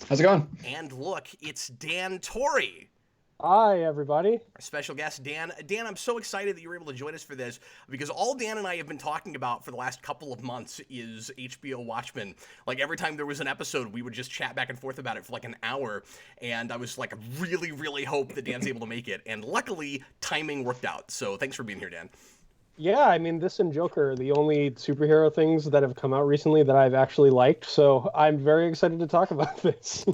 How's it going? And look, it's Dan Torrey, Hi, everybody. our special guest, Dan. Dan, I'm so excited that you were able to join us for this because all Dan and I have been talking about for the last couple of months is HBO Watchmen. Like every time there was an episode, we would just chat back and forth about it for like an hour. And I was like, I really, really hope that Dan's able to make it. And luckily, timing worked out. So thanks for being here, Dan. Yeah, I mean, this and Joker are the only superhero things that have come out recently that I've actually liked, so I'm very excited to talk about this.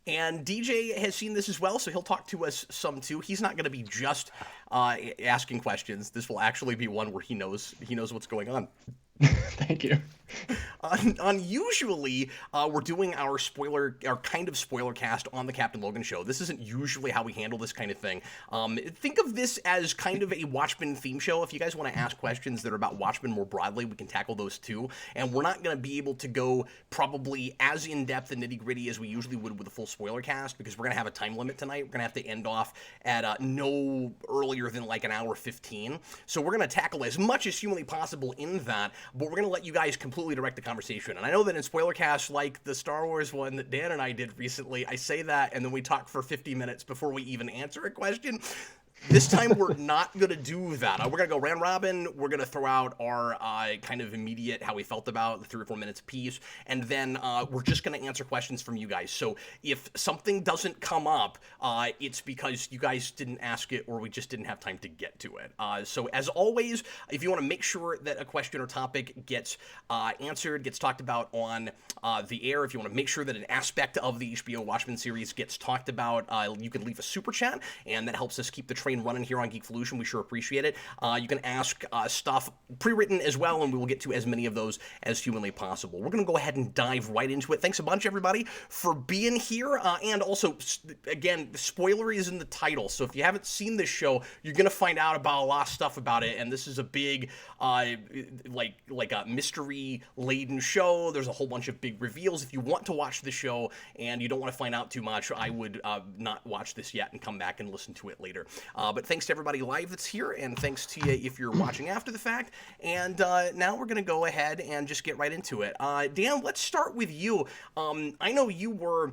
And DJ has seen this as well, so he'll talk to us some too. He's not going to be just asking questions. This will actually be one where he knows what's going on. Thank you. Unusually, we're doing our kind of spoiler cast on the Captain Logan show. This isn't usually how we handle this kind of thing. Think of this as kind of a Watchmen theme show. If you guys want to ask questions that are about Watchmen more broadly, we can tackle those too. And we're not going to be able to go probably as in-depth and nitty-gritty as we usually would with a full spoiler cast because we're going to have a time limit tonight. We're going to have to end off at no earlier than like an hour 15. So we're going to tackle as much as humanly possible in that, but we're going to let you guys completely direct the conversation. And I know that in spoiler casts like the Star Wars one that Dan and I did recently, I say that and then we talk for 50 minutes before we even answer a question. This time we're not going to do that. We're going to go round robin. We're going to throw out our kind of immediate how we felt about the 3 or 4 minutes apiece. And then we're just going to answer questions from you guys. So if something doesn't come up, it's because you guys didn't ask it or we just didn't have time to get to it. So as always, if you want to make sure that a question or topic gets answered, gets talked about on the air, if you want to make sure that an aspect of the HBO Watchmen series gets talked about, you can leave a super chat, and that helps us keep the train running here on Geekvolution. We sure appreciate it. You can ask stuff pre-written as well, and we will get to as many of those as humanly possible. We're going to go ahead and dive right into it. Thanks a bunch, everybody, for being here. And also, again, the spoiler is in the title, so if you haven't seen this show, you're going to find out about a lot of stuff about it, and this is a big, like a mystery-laden show. There's a whole bunch of big reveals. If you want to watch the show and you don't want to find out too much, I would not watch this yet and come back and listen to it later. But thanks to everybody live that's here, and thanks to you if you're watching after the fact. And now we're going to go ahead and just get right into it. Dan, let's start with you. I know you were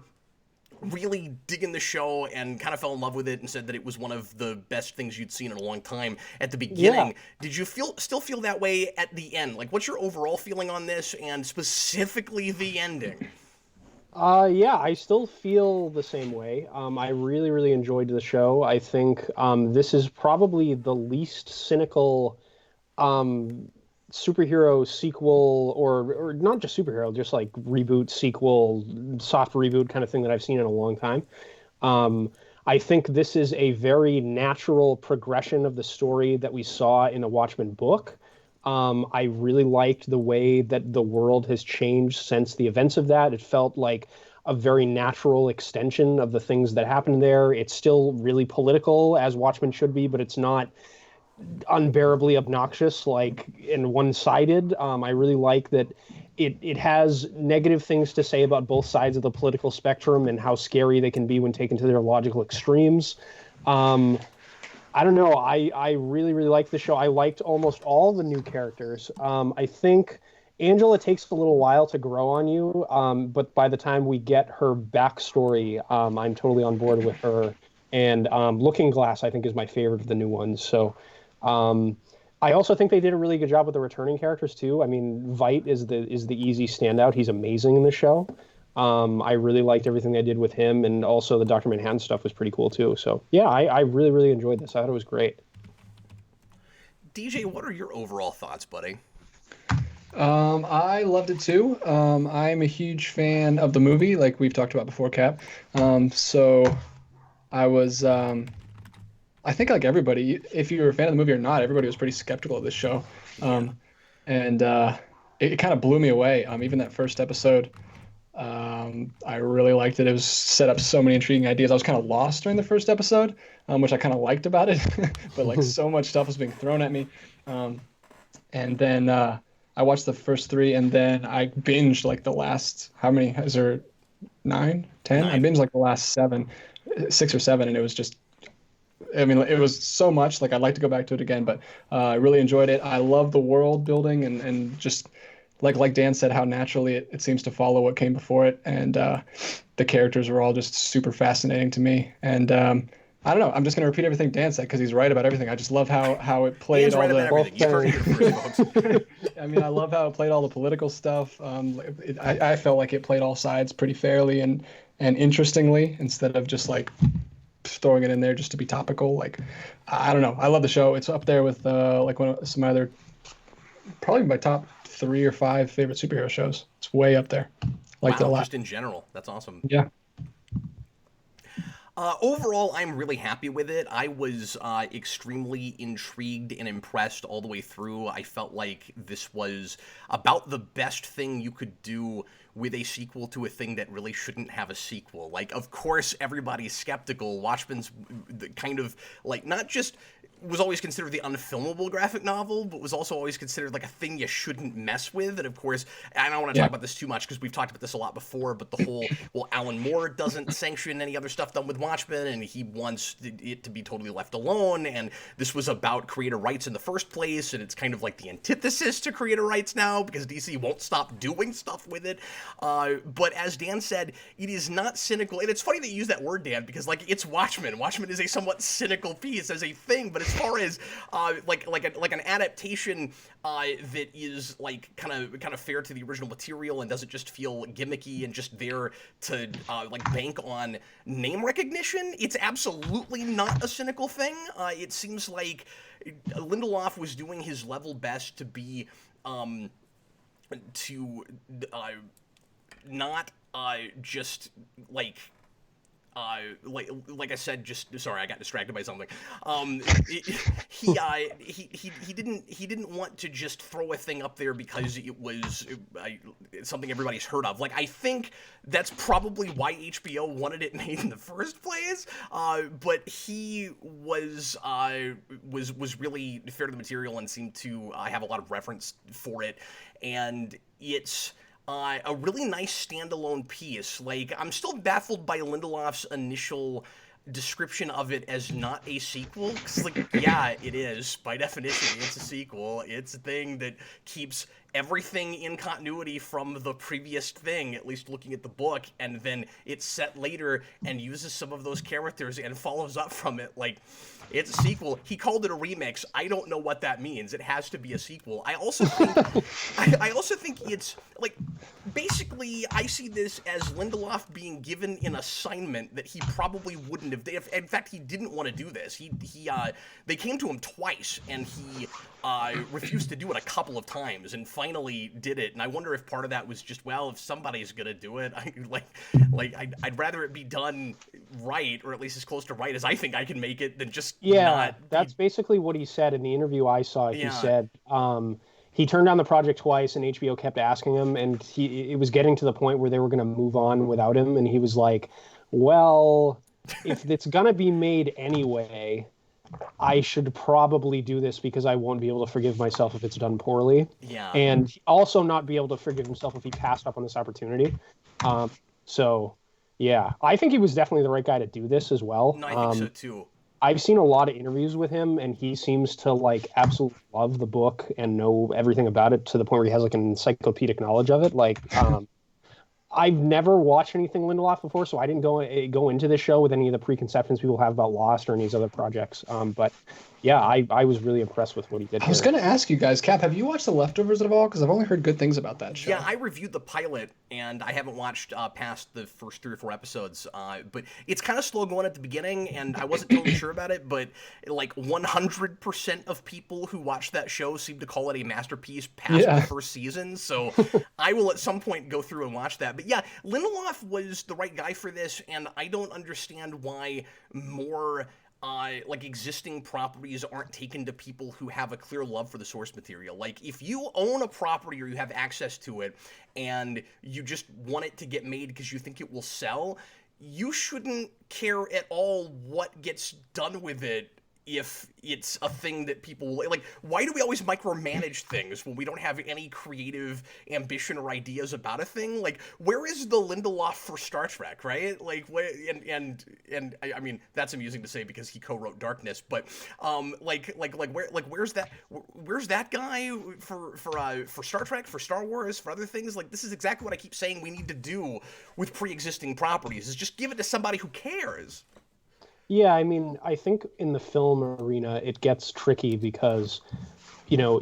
really digging the show and kind of fell in love with it and said that it was one of the best things you'd seen in a long time at the beginning. Yeah. Did you still feel that way at the end? Like, what's your overall feeling on this, and specifically the ending? Yeah, I still feel the same way. I really, really enjoyed the show. I think this is probably the least cynical superhero sequel, or not just superhero, just like reboot, sequel, soft reboot kind of thing that I've seen in a long time. I think this is a very natural progression of the story that we saw in the Watchmen book. I really liked the way that the world has changed since the events of that. It felt like a very natural extension of the things that happened there. It's still really political, as Watchmen should be, but it's not unbearably obnoxious, like and one-sided. I really like that it has negative things to say about both sides of the political spectrum and how scary they can be when taken to their logical extremes. I don't know. I really, really liked the show. I liked almost all the new characters. I think Angela takes a little while to grow on you, but by the time we get her backstory, I'm totally on board with her. And Looking Glass, I think, is my favorite of the new ones. So I also think they did a really good job with the returning characters, too. I mean, Veidt is the easy standout. He's amazing in the show. I really liked everything they did with him, and also the Dr. Manhattan stuff was pretty cool too. So yeah, I really, really enjoyed this. I thought it was great. DJ, what are your overall thoughts, buddy? I loved it too. I'm a huge fan of the movie, like we've talked about before, Cap. So I was, I think like everybody, if you were a fan of the movie or not, everybody was pretty skeptical of this show. And it kind of blew me away. Even that first episode. I really liked it. It was set up so many intriguing ideas. I was kind of lost during the first episode, which I kind of liked about it, but like so much stuff was being thrown at me. And then I watched the first 3, and then I binged like the last, how many, is there 9, 10? I binged like the last 7, 6 or 7, and it was just, I mean, it was so much, like I'd like to go back to it again, but I really enjoyed it. I love the world building and just like Dan said, how naturally it seems to follow what came before it, and the characters are all just super fascinating to me. And I don't know. I'm just gonna repeat everything Dan said because he's right about everything. I just love how it played Dan's all right about the. Both everything. You heard it here first, folks. I mean, I love how it played all the political stuff. I felt like it played all sides pretty fairly and interestingly instead of just like throwing it in there just to be topical. Like, I don't know. I love the show. It's up there with like one of some other, probably my top 3 or 5 favorite superhero shows. It's way up there. Liked it a Wow, lot. just in general. That's awesome. Yeah. Overall, I'm really happy with it. I was extremely intrigued and impressed all the way through. I felt like this was about the best thing you could do with a sequel to a thing that really shouldn't have a sequel. Like, of course, everybody's skeptical. Watchmen's kind of, like, not just was always considered the unfilmable graphic novel, but was also always considered like a thing you shouldn't mess with. And of course, I don't want to talk about this too much because we've talked about this a lot before, but the whole, well, Alan Moore doesn't sanction any other stuff done with Watchmen, and he wants it to be totally left alone, and this was about creator rights in the first place, and it's kind of like the antithesis to creator rights now because DC won't stop doing stuff with it. But as Dan said, it is not cynical, and it's funny that you use that word, Dan, because like it's Watchmen. Watchmen is a somewhat cynical piece as a thing, but as far as like an adaptation that is like kind of fair to the original material and doesn't just feel gimmicky and just there to like bank on name recognition, it's absolutely not a cynical thing. It seems like Lindelof was doing his level best to be not just like I said, just sorry, I got distracted by something. He didn't want to just throw a thing up there because it was something everybody's heard of. Like I think that's probably why HBO wanted it made in the first place. But he was really fair to the material and seemed to have a lot of reference for it, and it's. A really nice standalone piece. Like, I'm still baffled by Lindelof's initial description of it as not a sequel. Because, like, yeah, it is. By definition, it's a sequel. It's a thing that keeps everything in continuity from the previous thing, at least looking at the book, and then it's set later and uses some of those characters and follows up from it. Like, it's a sequel. He called it a remix. I don't know what that means. It has to be a sequel. I also think it's like basically I see this as Lindelof being given an assignment that he probably wouldn't have. In fact, he didn't want to do this. They came to him twice and he refused to do it a couple of times and finally did it. And I wonder if part of that was just, well, if somebody's gonna do it, I'd rather it be done right, or at least as close to right as I think I can make it, than just that's basically what he said in the interview I saw. He said he turned down the project twice, and HBO kept asking him, and it was getting to the point where they were going to move on without him, and he was like, well, if it's going to be made anyway, I should probably do this because I won't be able to forgive myself if it's done poorly. Yeah. And also not be able to forgive himself if he passed up on this opportunity. So, yeah, I think he was definitely the right guy to do this as well. No, I think so too. I've seen a lot of interviews with him, and he seems to like absolutely love the book and know everything about it to the point where he has like an encyclopedic knowledge of it. Like, I've never watched anything Lindelof before, so I didn't go into this show with any of the preconceptions people have about Lost or any of his other projects. But yeah, I was really impressed with what he did. I was going to ask you guys, Cap, have you watched The Leftovers at all? Because I've only heard good things about that show. Yeah, I reviewed the pilot, and I haven't watched past the first 3 or 4 episodes. But it's kind of slow going at the beginning, and I wasn't totally sure about it. But like 100% of people who watched that show seem to call it a masterpiece past the first season. So I will at some point go through and watch that. But yeah, Lindelof was the right guy for this, and I don't understand why more like existing properties aren't taken to people who have a clear love for the source material. Like if you own a property or you have access to it and you just want it to get made because you think it will sell, you shouldn't care at all what gets done with it if it's a thing that people like. Why do we always micromanage things when we don't have any creative ambition or ideas about a thing? Like, where is the Lindelof for Star Trek, right? Like, and I mean that's amusing to say because he co-wrote Darkness, but where's that guy for Star Trek, for Star Wars, for other things? Like, this is exactly what I keep saying we need to do with pre-existing properties: is just give it to somebody who cares. Yeah, I mean, I think in the film arena it gets tricky because, you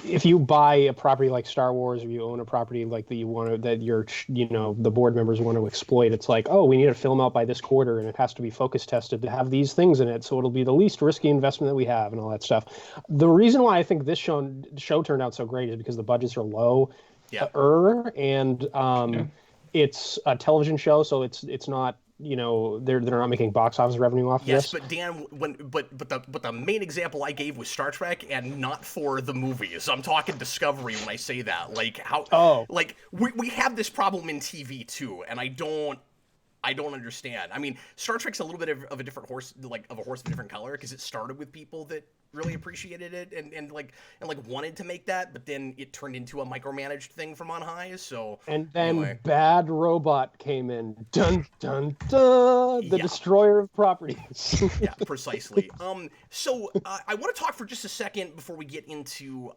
if you buy a property like Star Wars, or you own a property like that you want to that your the board members want to exploit, it's like, oh, we need to film out by this quarter, and it has to be focus tested to have these things in it, so it'll be the least risky investment that we have, and all that stuff. The reason why I think this show turned out so great is because the budgets are low, Yeah. and it's a television show, so it's not. They're not making box office revenue off of Yes, this. but Dan, but the main example I gave was Star Trek, and not for the movies. I'm talking Discovery when I say that. Like how? Oh. Like we have this problem in TV too, and I don't understand. I mean, Star Trek's a little bit of a different horse, like of a horse of a different color, because it started with people that really appreciated it and wanted to make that, but then it turned into a micromanaged thing from on high. So And then anyway. Bad Robot came in. Dun dun dun. The Yeah. destroyer of properties. Yeah, precisely. So I want to talk for just a second before we get into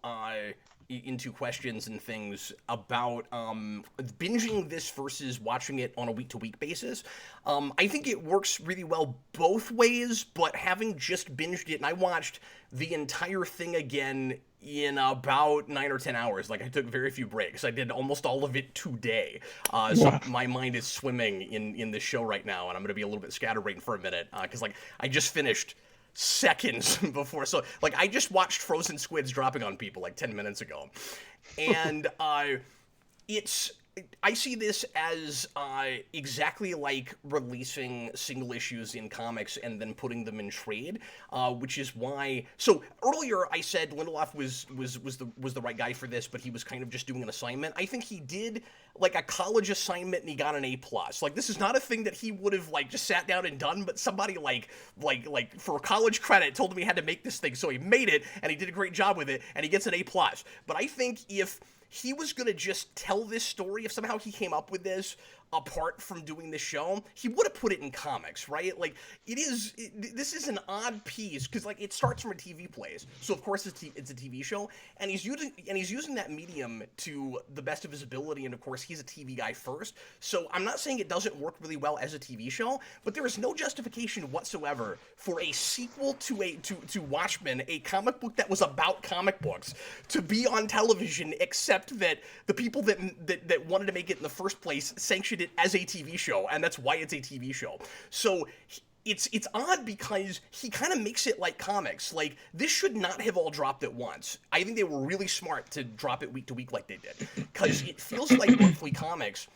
questions and things about binging this versus watching it on a week-to-week basis. I think it works really well both ways, but having just binged it, and I watched the entire thing again in about 9 or 10 hours. Like, I took very few breaks. I did almost all of it today. So my mind is swimming in this show right now, and I'm going to be a little bit scatterbrained for a minute, because I just finished seconds before. So, like, I just watched frozen squids dropping on people like 10 minutes ago. And I see this as exactly like releasing single issues in comics and then putting them in trade, which is why. So earlier I said Lindelof was the right guy for this, but he was kind of just doing an assignment. I think he did like a college assignment and he got an A+. Like, this is not a thing that he would have like just sat down and done, but somebody like for college credit told him he had to make this thing, so he made it and he did a great job with it and he gets an A+. But I think if he was going to just tell this story, if somehow he came up with this apart from doing this show, he would have put it in comics, right? Like, this is an odd piece, because like it starts from a TV plays, so of course it's a TV show, and he's using that medium to the best of his ability, and of course he's a TV guy first, so I'm not saying it doesn't work really well as a TV show, but there is no justification whatsoever for a sequel to Watchmen, a comic book that was about comic books, to be on television, except that the people that wanted to make it in the first place sanctioned it as a TV show, and that's why it's a TV show. So it's odd because he kind of makes it like comics. Like, this should not have all dropped at once. I think they were really smart to drop it week to week like they did, because it feels like monthly comics,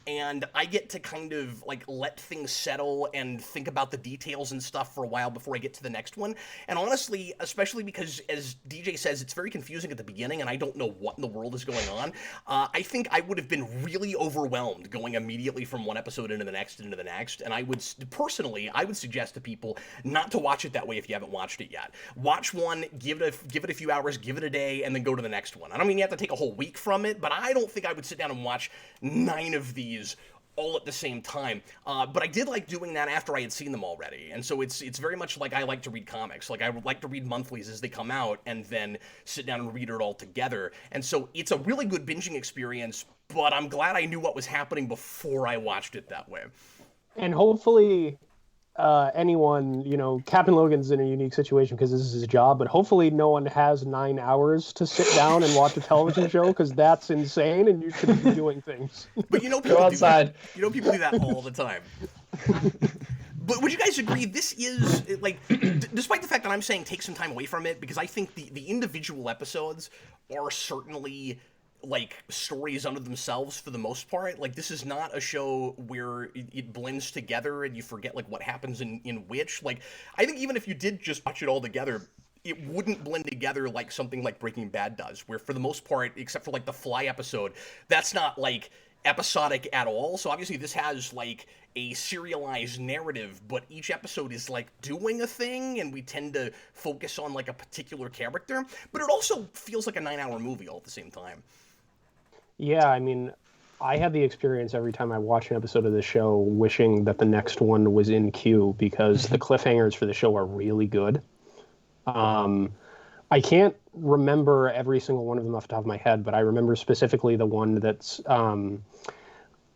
and I get to kind of like let things settle and think about the details and stuff for a while before I get to the next one. And honestly, especially because, as DJ says, it's very confusing at the beginning and I don't know what in the world is going on, I think I would have been really overwhelmed going immediately from one episode into the next, and I would suggest to people not to watch it that way if you haven't watched it yet. Watch one, give it a few hours, give it a day, and then go to the next one. I don't mean you have to take a whole week from it, but I don't think I would sit down and watch 9 of these all at the same time, but I did like doing that after I had seen them already, and so it's very much like I like to read comics. Like, I would like to read monthlies as they come out and then sit down and read it all together, and so it's a really good binging experience, but I'm glad I knew what was happening before I watched it that way. And hopefully anyone, Captain Logan's in a unique situation because this is his job, but hopefully no one has 9 hours to sit down and watch a television show, because that's insane and you should be doing things. But people Go outside. People do that all the time. But would you guys agree this is, like, despite the fact that I'm saying take some time away from it, because I think the individual episodes are certainly like stories unto themselves for the most part. Like, this is not a show where it blends together and you forget like what happens in which. Like, I think even if you did just watch it all together, it wouldn't blend together like something like Breaking Bad does, where for the most part, except for like the Fly episode, that's not like episodic at all. So obviously this has like a serialized narrative, but each episode is like doing a thing, and we tend to focus on like a particular character. But it also feels like a 9-hour movie all at the same time. Yeah, I mean, I had the experience every time I watch an episode of the show wishing that the next one was in queue because the cliffhangers for the show are really good. I can't remember every single one of them off the top of my head, but I remember specifically the one that's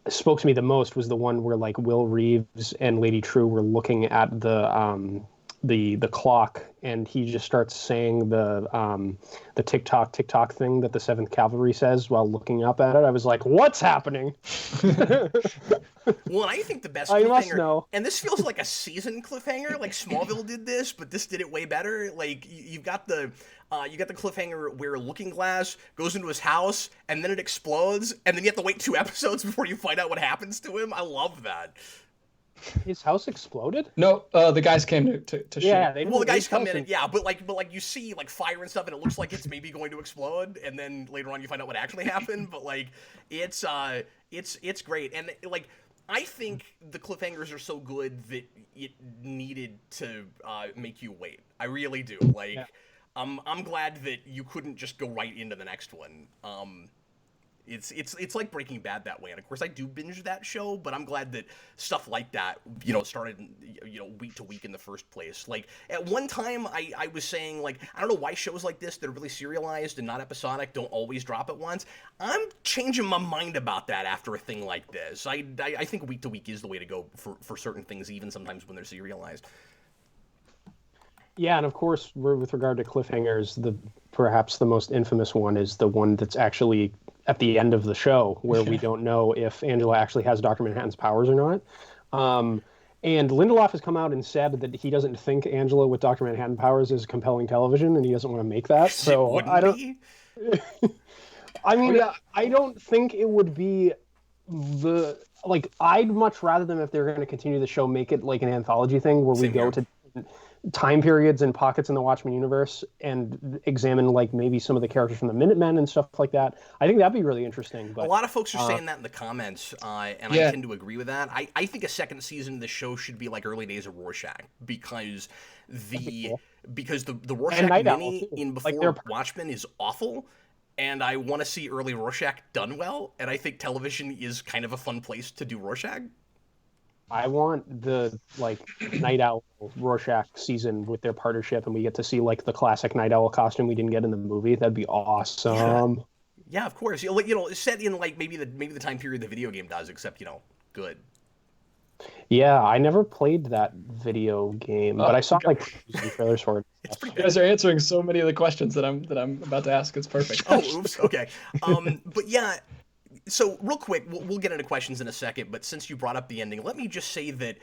spoke to me the most was the one where like Will Reeves and Lady True were looking at the clock, and he just starts saying the tick-tock thing that the 7th Cavalry says while looking up at it. I was like, what's happening? Well, and I think the best I cliffhanger, must know. and this feels like a season cliffhanger. Like Smallville did this, but this did it way better. Like you've got the cliffhanger where Looking Glass goes into his house and then it explodes, and then you have to wait 2 episodes before you find out what happens to him. I love that. His house exploded? No, the guys came to shoot. Yeah, Well, the guys come in, and, yeah, but like you see like fire and stuff, and it looks like it's maybe going to explode, and then later on you find out what actually happened. But like, it's great, and like I think the cliffhangers are so good that it needed to make you wait. I really do. Like, Yeah. I'm glad that you couldn't just go right into the next one. It's like Breaking Bad that way, and of course I do binge that show, but I'm glad that stuff like that, started, week to week in the first place. Like at one time, I was saying like I don't know why shows like this that are really serialized and not episodic don't always drop at once. I'm changing my mind about that after a thing like this. I think week to week is the way to go for certain things, even sometimes when they're serialized. Yeah, and of course, with regard to cliffhangers, perhaps the most infamous one is the one that's actually at the end of the show, where we don't know if Angela actually has Dr. Manhattan's powers or not. And Lindelof has come out and said that he doesn't think Angela with Dr. Manhattan powers is compelling television, and he doesn't want to make that. So I don't. I mean, I don't think it would be I'd much rather them, if they're going to continue the show, make it like an anthology thing where we go to time periods and pockets in the Watchmen universe and examine like maybe some of the characters from the Minutemen and stuff like that. I think that'd be really interesting. But a lot of folks are saying that in the comments, and I tend to agree with that. I think a second season of the show should be like early days of Rorschach, because the Rorschach mini in before Watchmen is awful, and I want to see early Rorschach done well, and I think television is kind of a fun place to do Rorschach. I want the Night Owl Rorschach season with their partnership, and we get to see like the classic Night Owl costume we didn't get in the movie. That'd be awesome. Yeah, of course. Set in like maybe the time period the video game does, except good. Yeah, I never played that video game, but I saw like trailers for it. It's pretty good. You guys are answering so many of the questions that I'm about to ask. It's perfect. Oh, oops. Okay. But yeah. So real quick, we'll get into questions in a second, but since you brought up the ending, let me just say that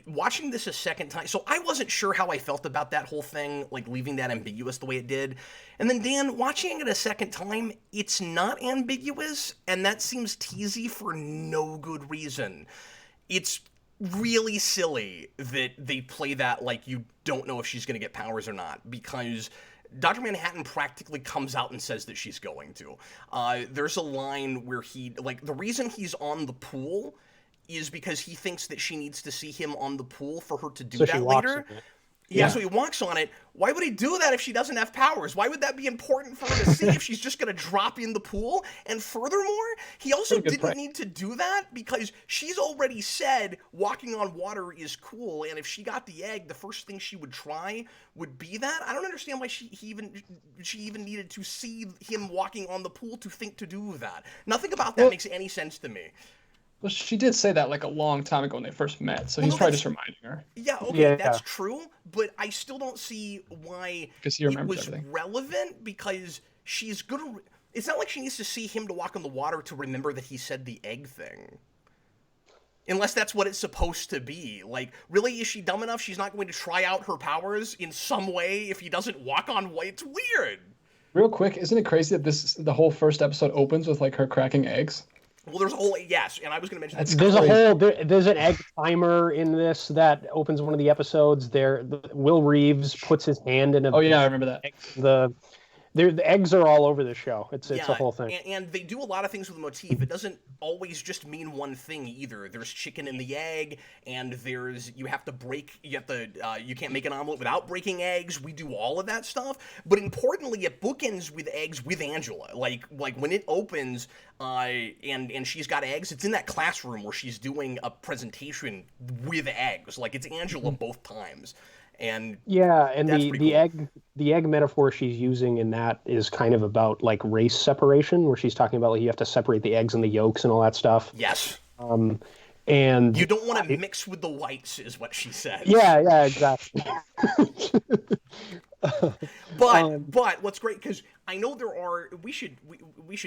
watching this a second time, so I wasn't sure how I felt about that whole thing, like leaving that ambiguous the way it did. And then Dan, watching it a second time, it's not ambiguous, and that seems teasy for no good reason. It's really silly that they play that like you don't know if she's going to get powers or not, because Dr. Manhattan practically comes out and says that she's going to. There's a line where the reason he's on the pool is because he thinks that she needs to see him on the pool for her to do that later. Yeah, so he walks on it. Why would he do that if she doesn't have powers? Why would that be important for her to see if she's just going to drop in the pool? And furthermore, he also didn't need to do that because she's already said walking on water is cool, and if she got the egg, the first thing she would try would be that. I don't understand why she even needed to see him walking on the pool to think to do that. Nothing about that makes any sense to me. Well, she did say that like a long time ago when they first met, so he's probably just reminding her. Yeah, okay, that's true, but I still don't see why it was relevant, because she's good. It's not like she needs to see him to walk on the water to remember that he said the egg thing. Unless that's what it's supposed to be. Like, really, is she dumb enough she's not going to try out her powers in some way if he doesn't walk on water? It's weird. Real quick, isn't it crazy that the whole first episode opens with like her cracking eggs? Well, there's a whole and I was going to mention there's an egg timer in this that opens one of the episodes. Will Reeves puts his hand in a. Oh yeah, I remember that. The eggs are all over the show. It's a whole thing. And they do a lot of things with the motif. It doesn't always just mean one thing either. There's chicken in the egg, and you can't make an omelet without breaking eggs. We do all of that stuff. But importantly, it bookends with eggs with Angela. Like when it opens, and she's got eggs, it's in that classroom where she's doing a presentation with eggs. Like it's Angela both times. And and the cool. the egg metaphor she's using in that is kind of about like race separation, where she's talking about like you have to separate the eggs and the yolks and all that stuff. Yes. And you don't want to mix with the whites, is what she says. Yeah, exactly. But what's great, because I know we should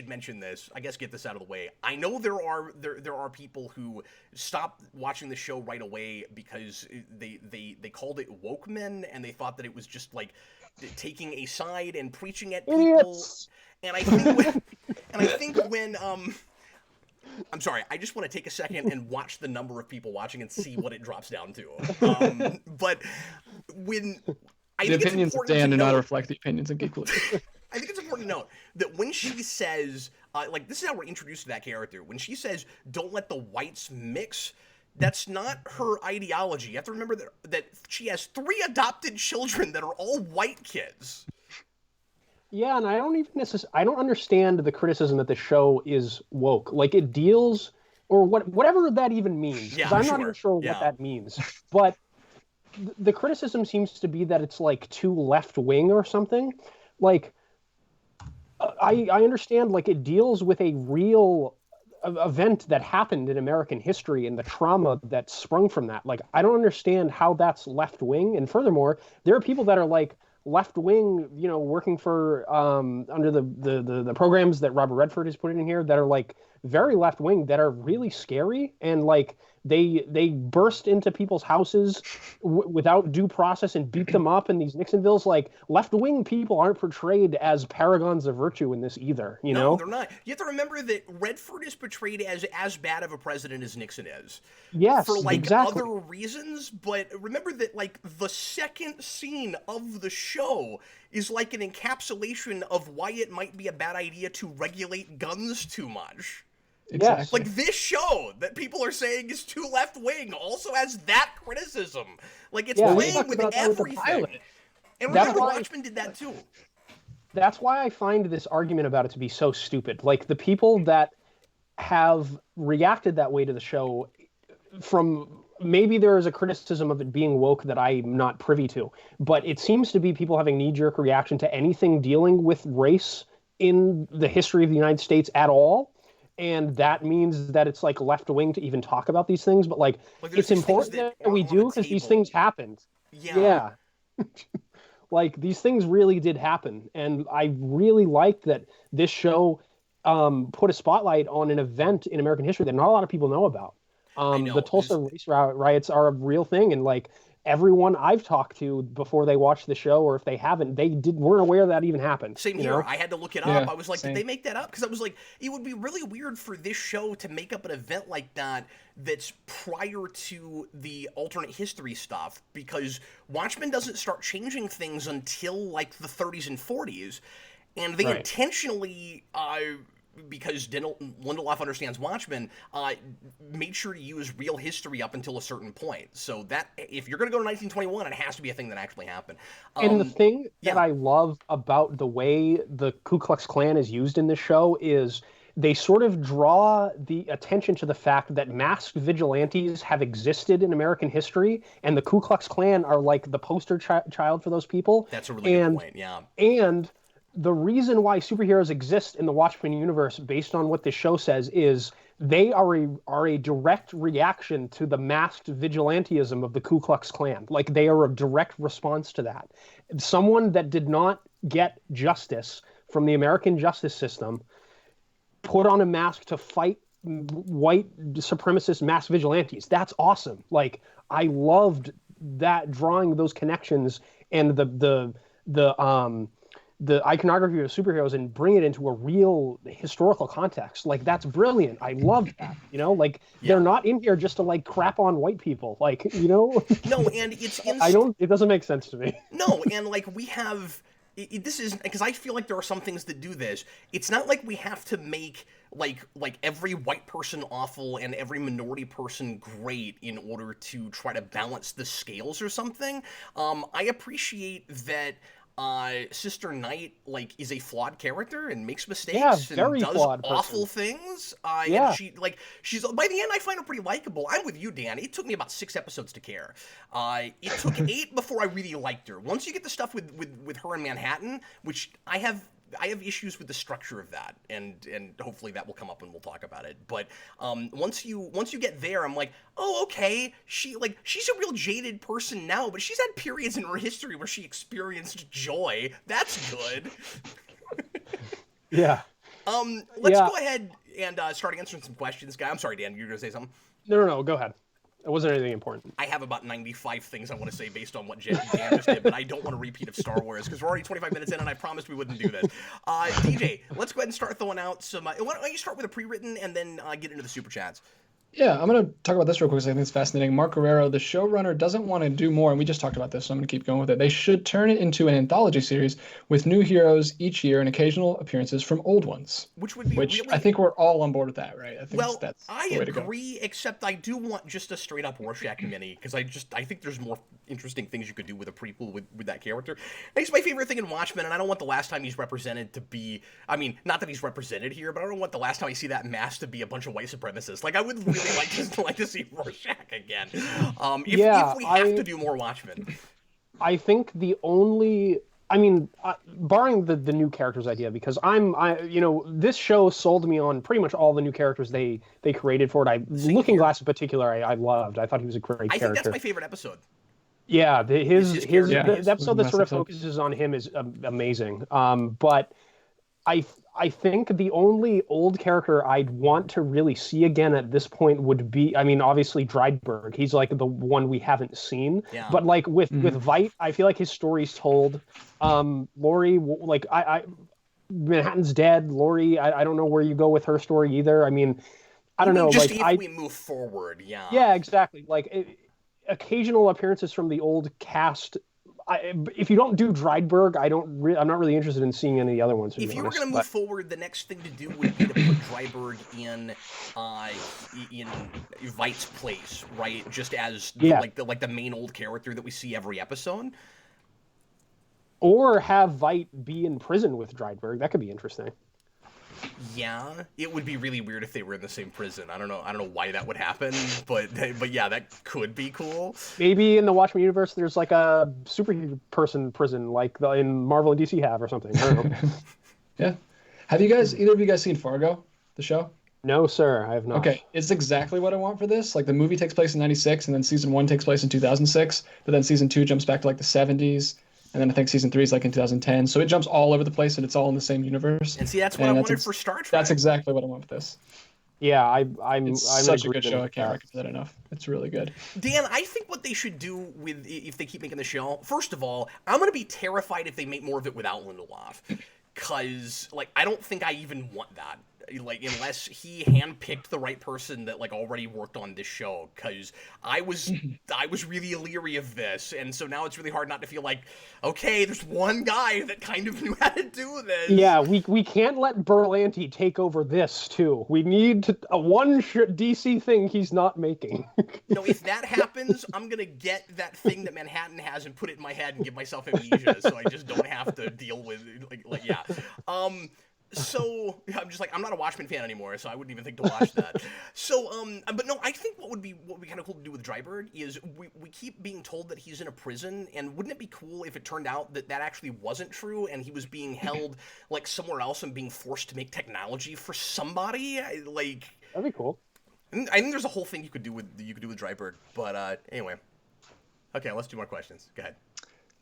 mention this. I guess get this out of the way. I know there are people who stopped watching the show right away because they called it Wokemen, and they thought that it was just like taking a side and preaching at people. Idiots. And I think when I'm sorry, I just want to take a second and watch the number of people watching and see what it drops down to. But when the opinions of Dan do not reflect the opinions of Geek Culture. I think it's important to note that when she says, this is how we're introduced to that character. When she says, "Don't let the whites mix," that's not her ideology. You have to remember that she has 3 adopted children that are all white kids. Yeah, and I don't understand the criticism that the show is woke. Like it deals, or whatever that even means. Yeah, I'm not even sure what that means. But the criticism seems to be that it's like too left wing or something. Like I understand like it deals with a real event that happened in American history and the trauma that sprung from that. Like I don't understand how that's left wing. And furthermore, there are people that are like left wing, working for under the programs that Robert Redford has put in here that are like very left wing, that are really scary, and like they burst into people's houses without due process and beat them up in these Nixonvilles. Like left wing people aren't portrayed as paragons of virtue in this either. You know, they're not. You have to remember that Redford is portrayed as bad of a president as Nixon is. Yes, for like exactly. other reasons. But remember that like the second scene of the show is like an encapsulation of why it might be a bad idea to regulate guns too much. Exactly. Yes. Like this show that people are saying is too left wing also has that criticism. Like it's playing with everything. And remember, Watchmen did that too. That's why I find this argument about it to be so stupid. Like the people that have reacted that way to the show, from maybe there is a criticism of it being woke that I'm not privy to, but it seems to be people having knee-jerk reaction to anything dealing with race in the history of the United States at all. And that means that it's like left wing to even talk about these things, but like it's important that we do because these things happened. Yeah. Like these things really did happen, and I really liked that this show put a spotlight on an event in American history that not a lot of people know about. The Tulsa race riots are a real thing, and like everyone I've talked to before they watched the show, or if they haven't, weren't aware that even happened. Same here. I had to look it up. I was like, did they make that up? Because I was like, it would be really weird for this show to make up an event like that that's prior to the alternate history stuff, because Watchmen doesn't start changing things until like the 30s and 40s, and they intentionally because Lindelof understands Watchmen, made sure to use real history up until a certain point. So that if you're going to go to 1921, it has to be a thing that actually happened. And the thing that I love about the way the Ku Klux Klan is used in this show is they sort of draw the attention to the fact that masked vigilantes have existed in American history, and the Ku Klux Klan are like the poster child for those people. That's a really good point, yeah. And the reason why superheroes exist in the Watchmen universe, based on what this show says, is they are a direct reaction to the masked vigilantism of the Ku Klux Klan. Like they are a direct response to that. Someone that did not get justice from the American justice system put on a mask to fight white supremacist mass vigilantes. That's awesome. Like I loved that, drawing those connections and the iconography of superheroes and bring it into a real historical context. Like that's brilliant. I loved that. Like they're not in here just to like crap on white people. Like, No, and it's it doesn't make sense to me. No, and like we have this is because I feel like there are some things that do this. It's not like we have to make like every white person awful and every minority person great in order to try to balance the scales or something. I appreciate that Sister Knight is a flawed character and makes Yeah, mistakes and very does flawed awful person. things. And Yeah. she's by the end I find her pretty likable. I'm with you, Dan. It took me about 6 episodes to care. It took 8 before I really liked her. Once you get the stuff with her in Manhattan, which I have issues with the structure of that, and hopefully that will come up and we'll talk about it. But once you get there, I'm like, oh, okay, she's a real jaded person now, but she's had periods in her history where she experienced joy. That's good. Yeah. Let's go ahead and start answering some questions, guy. I'm sorry, Dan, you're gonna say something? No. Go ahead. It wasn't anything important. I have about 95 things I want to say based on what Dan just did, but I don't want a repeat of Star Wars because we're already 25 minutes in and I promised we wouldn't do this. DJ, let's go ahead and start throwing out some. Why don't you start with a pre-written and then get into the super chats? Yeah, I'm going to talk about this real quick because I think it's fascinating. Mark Guerrero, the showrunner, doesn't want to do more, and we just talked about this, so I'm going to keep going with it. They should turn it into an anthology series with new heroes each year and occasional appearances from old ones. Which would be Which really... I think we're all on board with that, right? I think that's I the way to go. agree, except I do want just a straight-up Rorschach mini, because I think there's more interesting things you could do with a prequel with that character. And he's my favorite thing in Watchmen, and I don't want the last time he's represented to be... I mean, not that he's represented here, but I don't want the last time I see that mask to be a bunch of white supremacists. Like, I would really like to see Rorschach again. If we have to do more Watchmen. I think the only, barring the new characters idea, because this show sold me on pretty much all the new characters they created for it. Looking Glass in particular, I loved. I thought he was a great character. I think that's my favorite episode. Yeah, the episode that sort of episode. focuses on him is amazing. But I think the only old character I'd want to really see again at this point would be, obviously Drydenberg. He's like the one we haven't seen. Yeah. But like with Veidt, I feel like his story's told. Laurie, Manhattan's dead. Laurie, I don't know where you go with her story either. I don't know. Just we move forward, yeah. Yeah, exactly. Occasional appearances from the old cast. If you don't do Drydenberg, I'm not really interested in seeing any of the other ones. If you were going to move forward, the next thing to do would be to put Drydenberg in Veidt's place, right? Just as the main old character that we see every episode. Or have Veidt be in prison with Drydenberg. That could be interesting. Yeah, it would be really weird if they were in the same prison. I don't know why that would happen, but yeah, that could be cool. Maybe in the Watchmen universe, there's like a superhero person prison, like in Marvel and DC have or something. I don't know. Yeah. Have either of you guys seen Fargo, the show? No, sir, I have not. Okay, it's exactly what I want for this. Like the movie takes place in '96, and then season 1 takes place in 2006, but then season 2 jumps back to like the '70s. And then I think season 3 is like in 2010. So it jumps all over the place and it's all in the same universe. And see, that's what I wanted for Star Trek. That's exactly what I want with this. Yeah, I'm such a good show. I can't recommend that enough. It's really good. Dan, I think what they should do if they keep making the show, first of all, I'm going to be terrified if they make more of it without Lindelof. Because, I don't think I even want that. Unless he handpicked the right person that already worked on this show, because I was really leery of this, and so now it's really hard not to feel like, okay, there's one guy that kind of knew how to do this. Yeah, we can't let Berlanti take over this too. We need one DC thing he's not making. No, if that happens, I'm gonna get that thing that Manhattan has and put it in my head and give myself amnesia, so I just don't have to deal with yeah. So I'm just I'm not a Watchmen fan anymore, so I wouldn't even think to watch that. So, but no, I think what would be kind of cool to do with Drydenberg is we keep being told that he's in a prison, and wouldn't it be cool if it turned out that actually wasn't true and he was being held somewhere else and being forced to make technology for somebody? That'd be cool. I think there's a whole thing you could do with Drydenberg, but anyway. Okay, let's do more questions. Go ahead.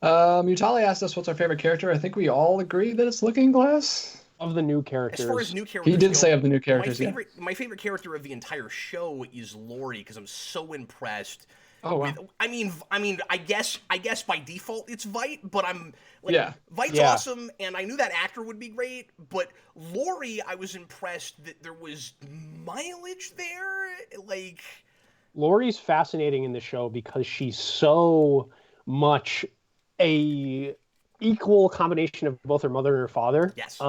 Mutali asked us what's our favorite character. I think we all agree that it's Looking Glass. Of the new characters. As far as new characters, he did say of the new characters. My favorite character of the entire show is Laurie, because I'm so impressed. Oh wow. I guess by default it's Veidt, but I'm Veidt's Yeah. awesome, and I knew that actor would be great. But Laurie, I was impressed that there was mileage there. Laurie's fascinating in the show because she's so much a equal combination of both her mother and her father. Yes.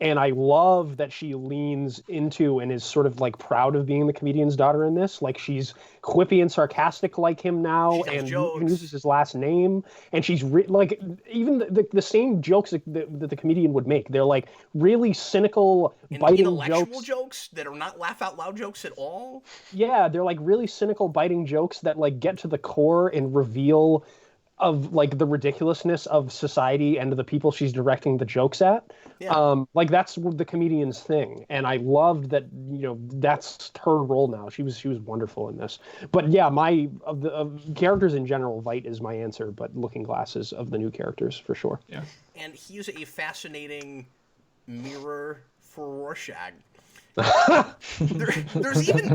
And I love that she leans into and is sort of like proud of being the comedian's daughter in this. Like she's quippy and sarcastic like him She now, tells and even uses jokes. his last name. And she's like even the same jokes that the comedian would make. They're like really cynical, And biting intellectual jokes. jokes that are not laugh out loud jokes at all. Yeah, they're like really cynical, biting jokes that like get to the core and reveal of like the ridiculousness of society and the people she's directing the jokes at. Yeah. Like that's the comedian's thing, and I loved that. That's her role now. She was wonderful in this. But yeah, my of the characters in general, Vite is my answer. But Looking Glass is of the new characters for sure. Yeah. And he's a fascinating mirror for Rorschach. There's even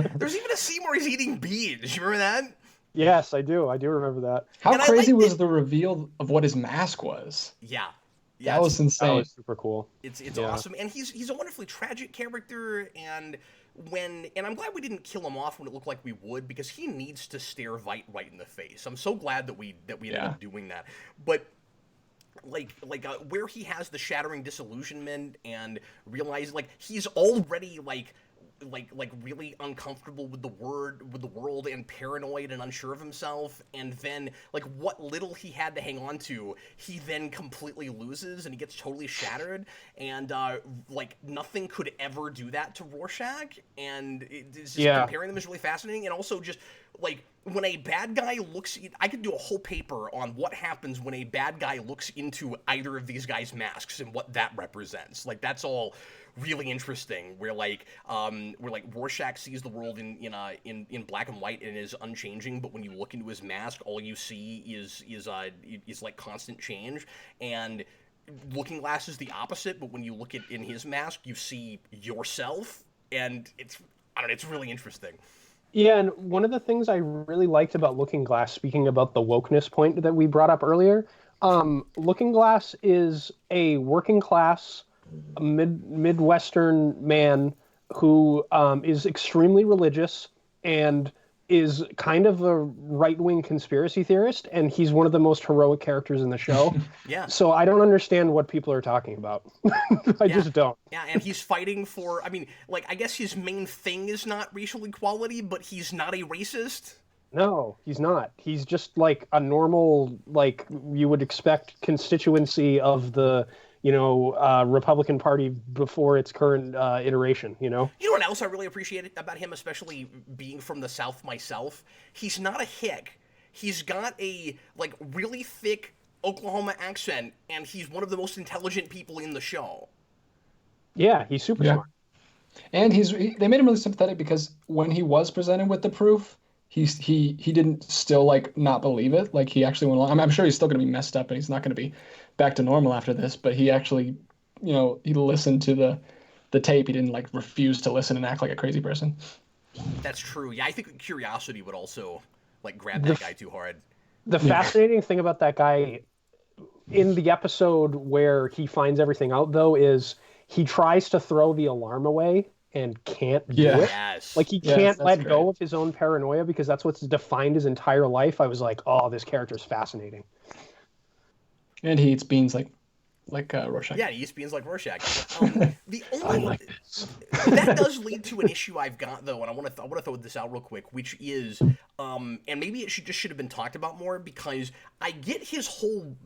a scene where he's eating beans. You remember that? Yes, I do. I do remember that. How And I crazy liked was it. the reveal of what his mask was? Yeah. Yeah, That was That insane. was super cool. it's Yeah. awesome, and he's a wonderfully tragic character. And I'm glad we didn't kill him off when it looked like we would, because he needs to stare Vite right in the face. I'm so glad that we ended Yeah. up doing that. But where he has the shattering disillusionment and realize like he's already like really uncomfortable with the world and paranoid and unsure of himself, and then like what little he had to hang on to he then completely loses and he gets totally shattered, and like nothing could ever do that to Rorschach, and it's just Yeah. comparing them is really fascinating. And also just like when a bad guy looks, I could do a whole paper on what happens when a bad guy looks into either of these guys' masks and what that represents. Like that's all really interesting. Where Rorschach sees the world in black and white and is unchanging, but when you look into his mask, all you see is like constant change. And Looking Glass is the opposite, but when you look in his mask, you see yourself, and I don't know, it's really interesting. Yeah, and one of the things I really liked about Looking Glass, speaking about the wokeness point that we brought up earlier, Looking Glass is a working class, Midwestern man who is extremely religious and is kind of a right-wing conspiracy theorist, and he's one of the most heroic characters in the show. Yeah. So I don't understand what people are talking about. I just don't. Yeah, and he's fighting for, I mean, like, I guess his main thing is not racial equality, but he's not a racist. No, he's not. He's just like a normal, like you would expect constituency of the, Republican Party before its current iteration. You know what else I really appreciate about him, especially being from the South myself? He's not a hick. He's got a, like, really thick Oklahoma accent, and he's one of the most intelligent people in the show. Yeah, he's super Yeah. smart. And they made him really sympathetic because when he was presented with the proof, he didn't still like not believe it. Like he actually went along. I'm sure he's still going to be messed up and he's not going to be back to normal after this, but he actually, he listened to the tape. He didn't like refuse to listen and act like a crazy person. That's true. Yeah, I think curiosity would also, like, grab that guy too hard. The fascinating thing about that guy in the episode where he finds everything out, though, is he tries to throw the alarm away and can't do Yeah. it. Yes. Like he Yes, can't that's let great. go of his own paranoia because that's what's defined his entire life. I was like, oh, this character is fascinating. And he eats beans like Rorschach. Yeah, he eats beans like Rorschach. The I only like this. that does lead to an issue I've got, though, and I want to throw this out real quick, which is, and maybe it should have been talked about more, because I get his whole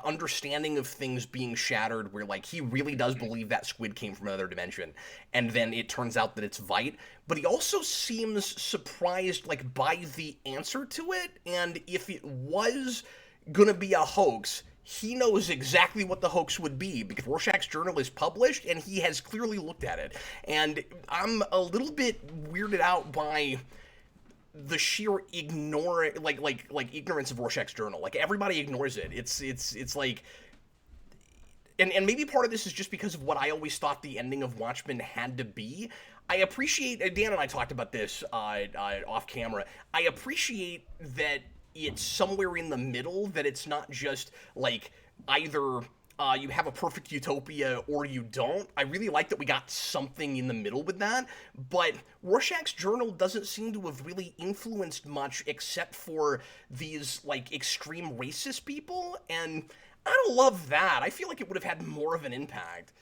understanding of things being shattered, where like he really does believe that squid came from another dimension, and then it turns out that it's Vite, but he also seems surprised like by the answer to it, and if it was gonna be a hoax, he knows exactly what the hoax would be because Rorschach's journal is published and he has clearly looked at it. And I'm a little bit weirded out by the sheer ignorance of Rorschach's journal. Like everybody ignores it. It's like, and maybe part of this is just because of what I always thought the ending of Watchmen had to be. I appreciate, Dan and I talked about this off camera. I appreciate that it's somewhere in the middle, that it's not just like either you have a perfect utopia or you don't. I really like that we got something in the middle with that, but Rorschach's journal doesn't seem to have really influenced much except for these like extreme racist people, and I don't love that. I feel like it would have had more of an impact.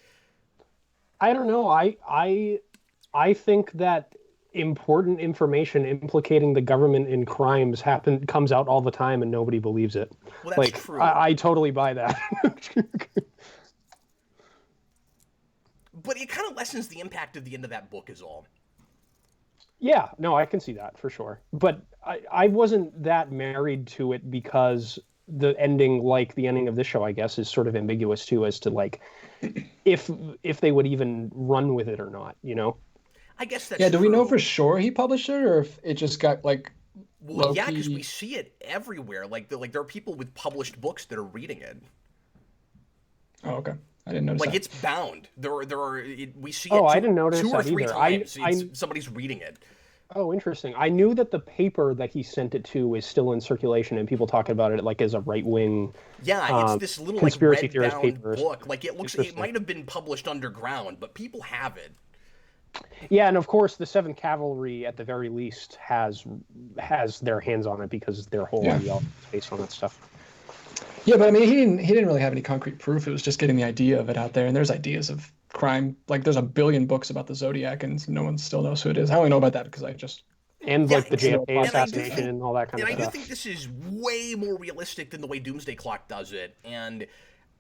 I don't know. I think that important information implicating the government in crimes comes out all the time and nobody believes it. Well, that's Like true. I totally buy that. But it kind of lessens the impact of the end of that book, is all. Yeah, no, I can see that for sure. But I wasn't that married to it because the ending, like the ending of this show, I guess, is sort of ambiguous too as to like if they would even run with it or not, you know? I guess that's Yeah, do we know true. for sure he published it, or if it just got like Well, low yeah, because we key? see it everywhere. Like there are people with published books that are reading it. Oh, okay. I didn't notice Like that. it's bound. We see Oh, it I two, didn't notice two or that three either. times. I Somebody's reading it. Oh, interesting. I knew that the paper that he sent it to is still in circulation and people talking about it like as a right-wing Yeah, it's this little like conspiracy red theorist bound paper or something. book. Like it Interesting. might have been published underground, but people have it. Yeah, and of course the Seventh Cavalry at the very least has their hands on it because their whole Yeah. ideology is based on that stuff. Yeah, but I mean, he didn't really have any concrete proof. It was just getting the idea of it out there. And there's ideas of crime. Like there's a billion books about the Zodiac, and no one still knows who it is. I only know about that because I just And Yeah, like the listened to a JFK and I do podcast. assassination think and all that kind and of I do stuff. think this is way more realistic than the way Doomsday Clock does it. And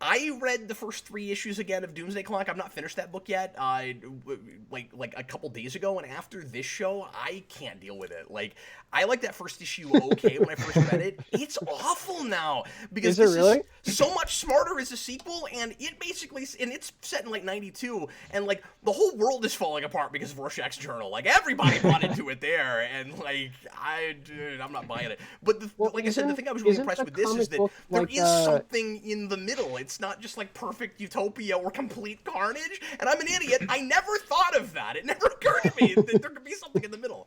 I read the first 3 issues again of Doomsday Clock. I've not finished that book yet. Like a couple days ago, and after this show, I can't deal with it. Like I like that first issue okay when I first read it. It's awful now because Is it this really? is so much smarter as a sequel, and it's set in like '92, and like the whole world is falling apart because of Rorschach's journal. Like everybody bought into it there, and like dude, I'm not buying it. But Well, like I said, the thing I was really isn't impressed the with this is comic that book there like is something in the middle. It's not just like perfect utopia or complete carnage. And I'm an idiot. I never thought of that. It never occurred to me that there could be something in the middle.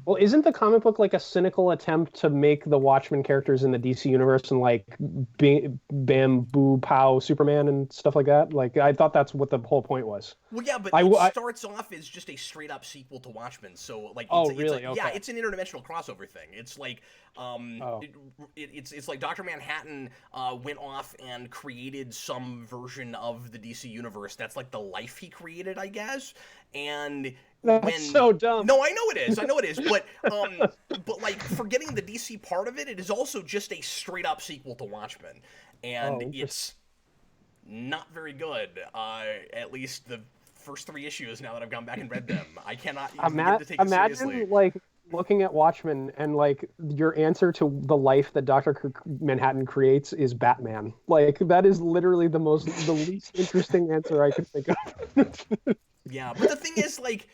Well, isn't the comic book like a cynical attempt to make the Watchmen characters in the DC universe and like bamboo pow Superman and stuff like that? Like I thought that's what the whole point was. Well, yeah, but I, it I starts off as just a straight up sequel to Watchmen. So like, oh it's really? yeah, Okay. it's an interdimensional crossover thing. It's like, Oh. it's like Doctor Manhattan went off and created some version of the DC universe. That's like the life he created, I guess. And That's when so dumb. no, I know it is. I know it is. But like forgetting the DC part of it, it is also just a straight up sequel to Watchmen, and Oh, it's not very good. At least the first 3 issues. Now that I've gone back and read them, I cannot even begin to take it seriously. Imagine like looking at Watchmen and like your answer to the life that Manhattan creates is Batman. Like that is literally the least interesting answer I could think of. Yeah, but the thing is, like,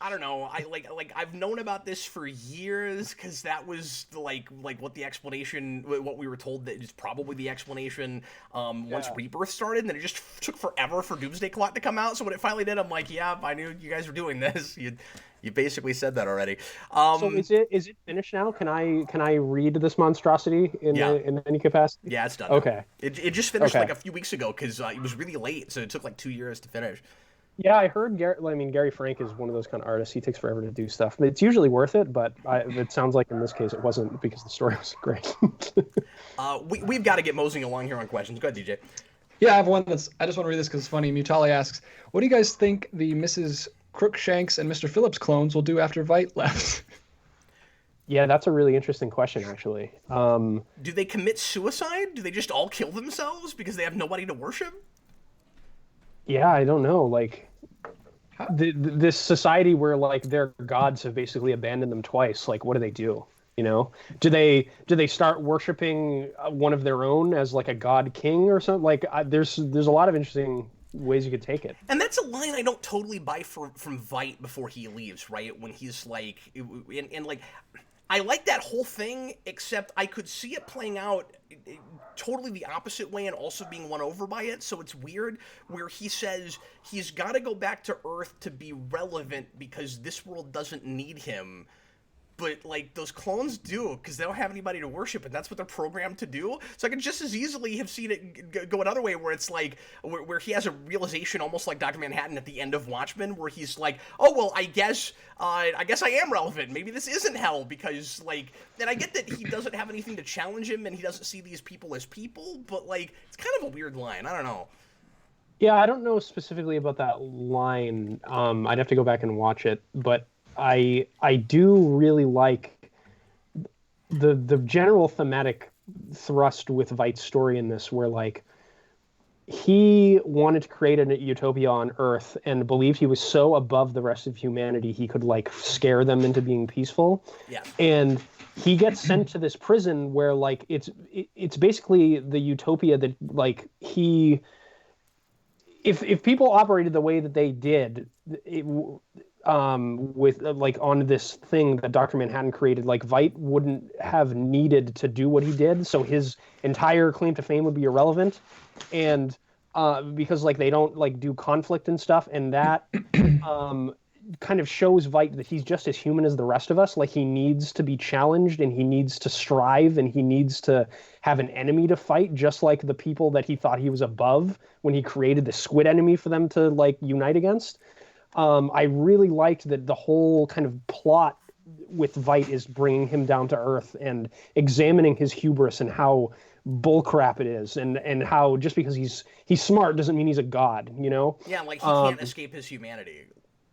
I don't know, I've known about this for years because that was like what the explanation, what we were told that is probably the explanation once Yeah. Rebirth started, and then it just took forever for Doomsday Clock to come out. So when it finally did, I'm like, yeah, I knew you guys were doing this. You basically said that already. So is it finished now? Can I read this monstrosity Yeah. in any capacity? Yeah, it's done. Now. Okay. It just finished Okay. like a few weeks ago because it was really late, so it took like 2 years to finish. Yeah, I heard Gary Frank is one of those kind of artists. He takes forever to do stuff. It's usually worth it, but it sounds like in this case it wasn't because the story was great. We've got to get moseying along here on questions. Go ahead, DJ. Yeah, I have one that's. I just want to read this because it's funny. Mutali asks, "What do you guys think the Mrs. Crookshanks and Mr. Phillips clones will do after Veidt left?" Yeah, that's a really interesting question, actually. Do they commit suicide? Do they just all kill themselves because they have nobody to worship? Yeah, I don't know. Like, this society where like their gods have basically abandoned them twice. Like, what do they do? You know, do they start worshiping one of their own as like a god king or something? Like, there's a lot of interesting ways you could take it. And that's a line I don't totally buy from Veidt before he leaves, right? When he's like, and like, I like that whole thing, except I could see it playing out totally the opposite way and also being won over by it. So it's weird where he says he's got to go back to Earth to be relevant because this world doesn't need him. but like those clones do because they don't have anybody to worship, and that's what they're programmed to do. So I could just as easily have seen it go another way, where it's like where he has a realization, almost like Dr. Manhattan at the end of Watchmen, where he's like, oh well, I guess I am relevant. Maybe this isn't hell, because like, and I get that he doesn't have anything to challenge him, and he doesn't see these people as people, but like it's kind of a weird line. I don't know. Yeah, I don't know specifically about that line. I'd have to go back and watch it, but I do really like the general thematic thrust with Veight's story in this, where like he wanted to create a utopia on Earth and believed he was so above the rest of humanity he could like scare them into being peaceful. Yeah. And he gets sent to this prison where like it's basically the utopia that like he if people operated the way that they did, with like on this thing that Dr. Manhattan created, like Veidt wouldn't have needed to do what he did, so his entire claim to fame would be irrelevant, and because like they don't like do conflict and stuff, and that kind of shows Veidt that he's just as human as the rest of us. Like he needs to be challenged, and he needs to strive, and he needs to have an enemy to fight, just like the people that he thought he was above when he created the squid enemy for them to like unite against. I really liked that the whole kind of plot with Veidt is bringing him down to earth and examining his hubris and how bullcrap it is, and how just because he's smart doesn't mean he's a god, you know? Yeah, like he can't escape his humanity.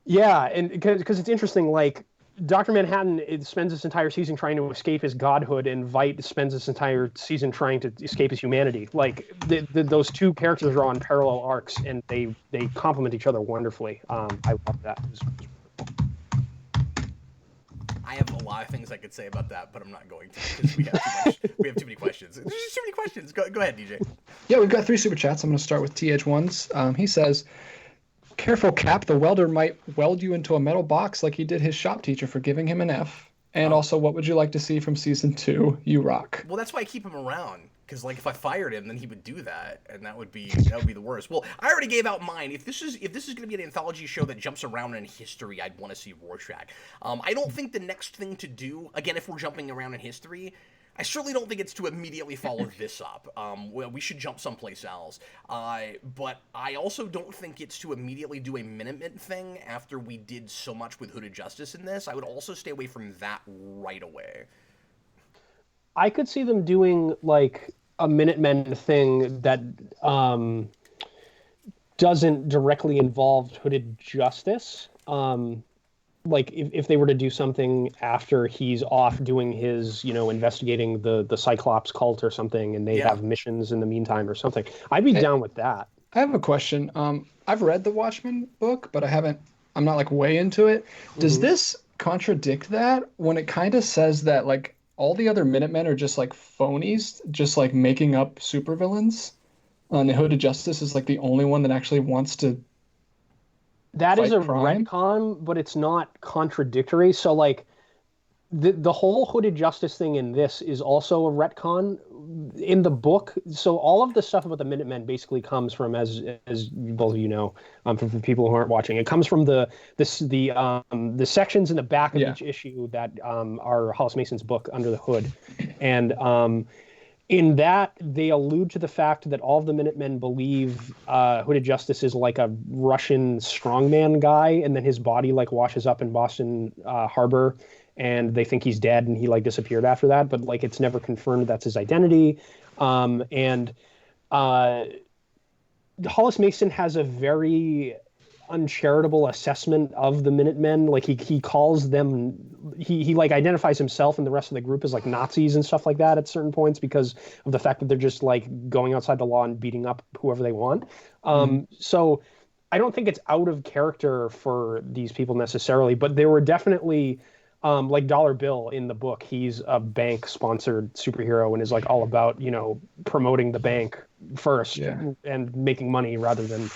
Yeah, and because it's interesting, like Dr. Manhattan spends this entire season trying to escape his godhood, and Veidt spends this entire season trying to escape his humanity. Like those two characters are on parallel arcs, and they complement each other wonderfully. I love that. I have a lot of things I could say about that, but I'm not going to, because we have too many questions. There's just too many questions. Go ahead, DJ. Yeah, we've got 3 super chats. I'm going to start with TH1's. He says, "Careful, Cap. The welder might weld you into a metal box like he did his shop teacher for giving him an F. And also, what would you like to see from season 2? You rock." Well, that's why I keep him around, because like if I fired him, then he would do that, and that would be the worst. Well, I already gave out mine. If this is going to be an anthology show that jumps around in history, I'd want to see Rorschach. I don't think the next thing to do, again, if we're jumping around in history, I certainly don't think it's to immediately follow this up. Well, we should jump someplace else. But I also don't think it's to immediately do a Minutemen thing after we did so much with Hooded Justice in this. I would also stay away from that right away. I could see them doing like a Minutemen thing that doesn't directly involve Hooded Justice. Like if they were to do something after he's off doing his, investigating the Cyclops cult or something, and they have missions in the meantime or something, I'd be down with that. I have a question. I've read the Watchmen book, but I'm not like way into it. Does this contradict that when it kind of says that like all the other Minutemen are just like phonies, just like making up supervillains? And the Hooded Justice is like the only one that actually wants to. That is a crime? retcon, but it's not contradictory. So like the whole Hooded Justice thing in this is also a retcon in the book. So all of the stuff about the Minutemen basically comes from, as both of you know, from people who aren't watching, it comes from the sections in the back of each issue that are Hollis Mason's book, Under the Hood, and in that, they allude to the fact that all of the Minutemen believe Hooded Justice is like a Russian strongman guy, and then his body like washes up in Boston Harbor, and they think he's dead, and he like disappeared after that. But like it's never confirmed that's his identity. And Hollis Mason has a very uncharitable assessment of the Minutemen. Like he calls them, he like identifies himself and the rest of the group as like Nazis and stuff like that at certain points because of the fact that they're just like going outside the law and beating up whoever they want. So I don't think it's out of character for these people necessarily, but there were definitely like Dollar Bill in the book. He's a bank sponsored superhero and is like all about, promoting the bank first and making money rather than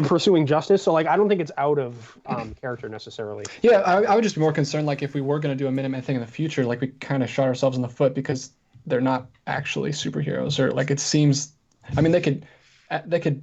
pursuing justice. So like I don't think it's out of character necessarily. Yeah, I would just be more concerned like if we were going to do a Minutemen thing in the future, like we kind of shot ourselves in the foot because they're not actually superheroes, or like it seems. I mean, they could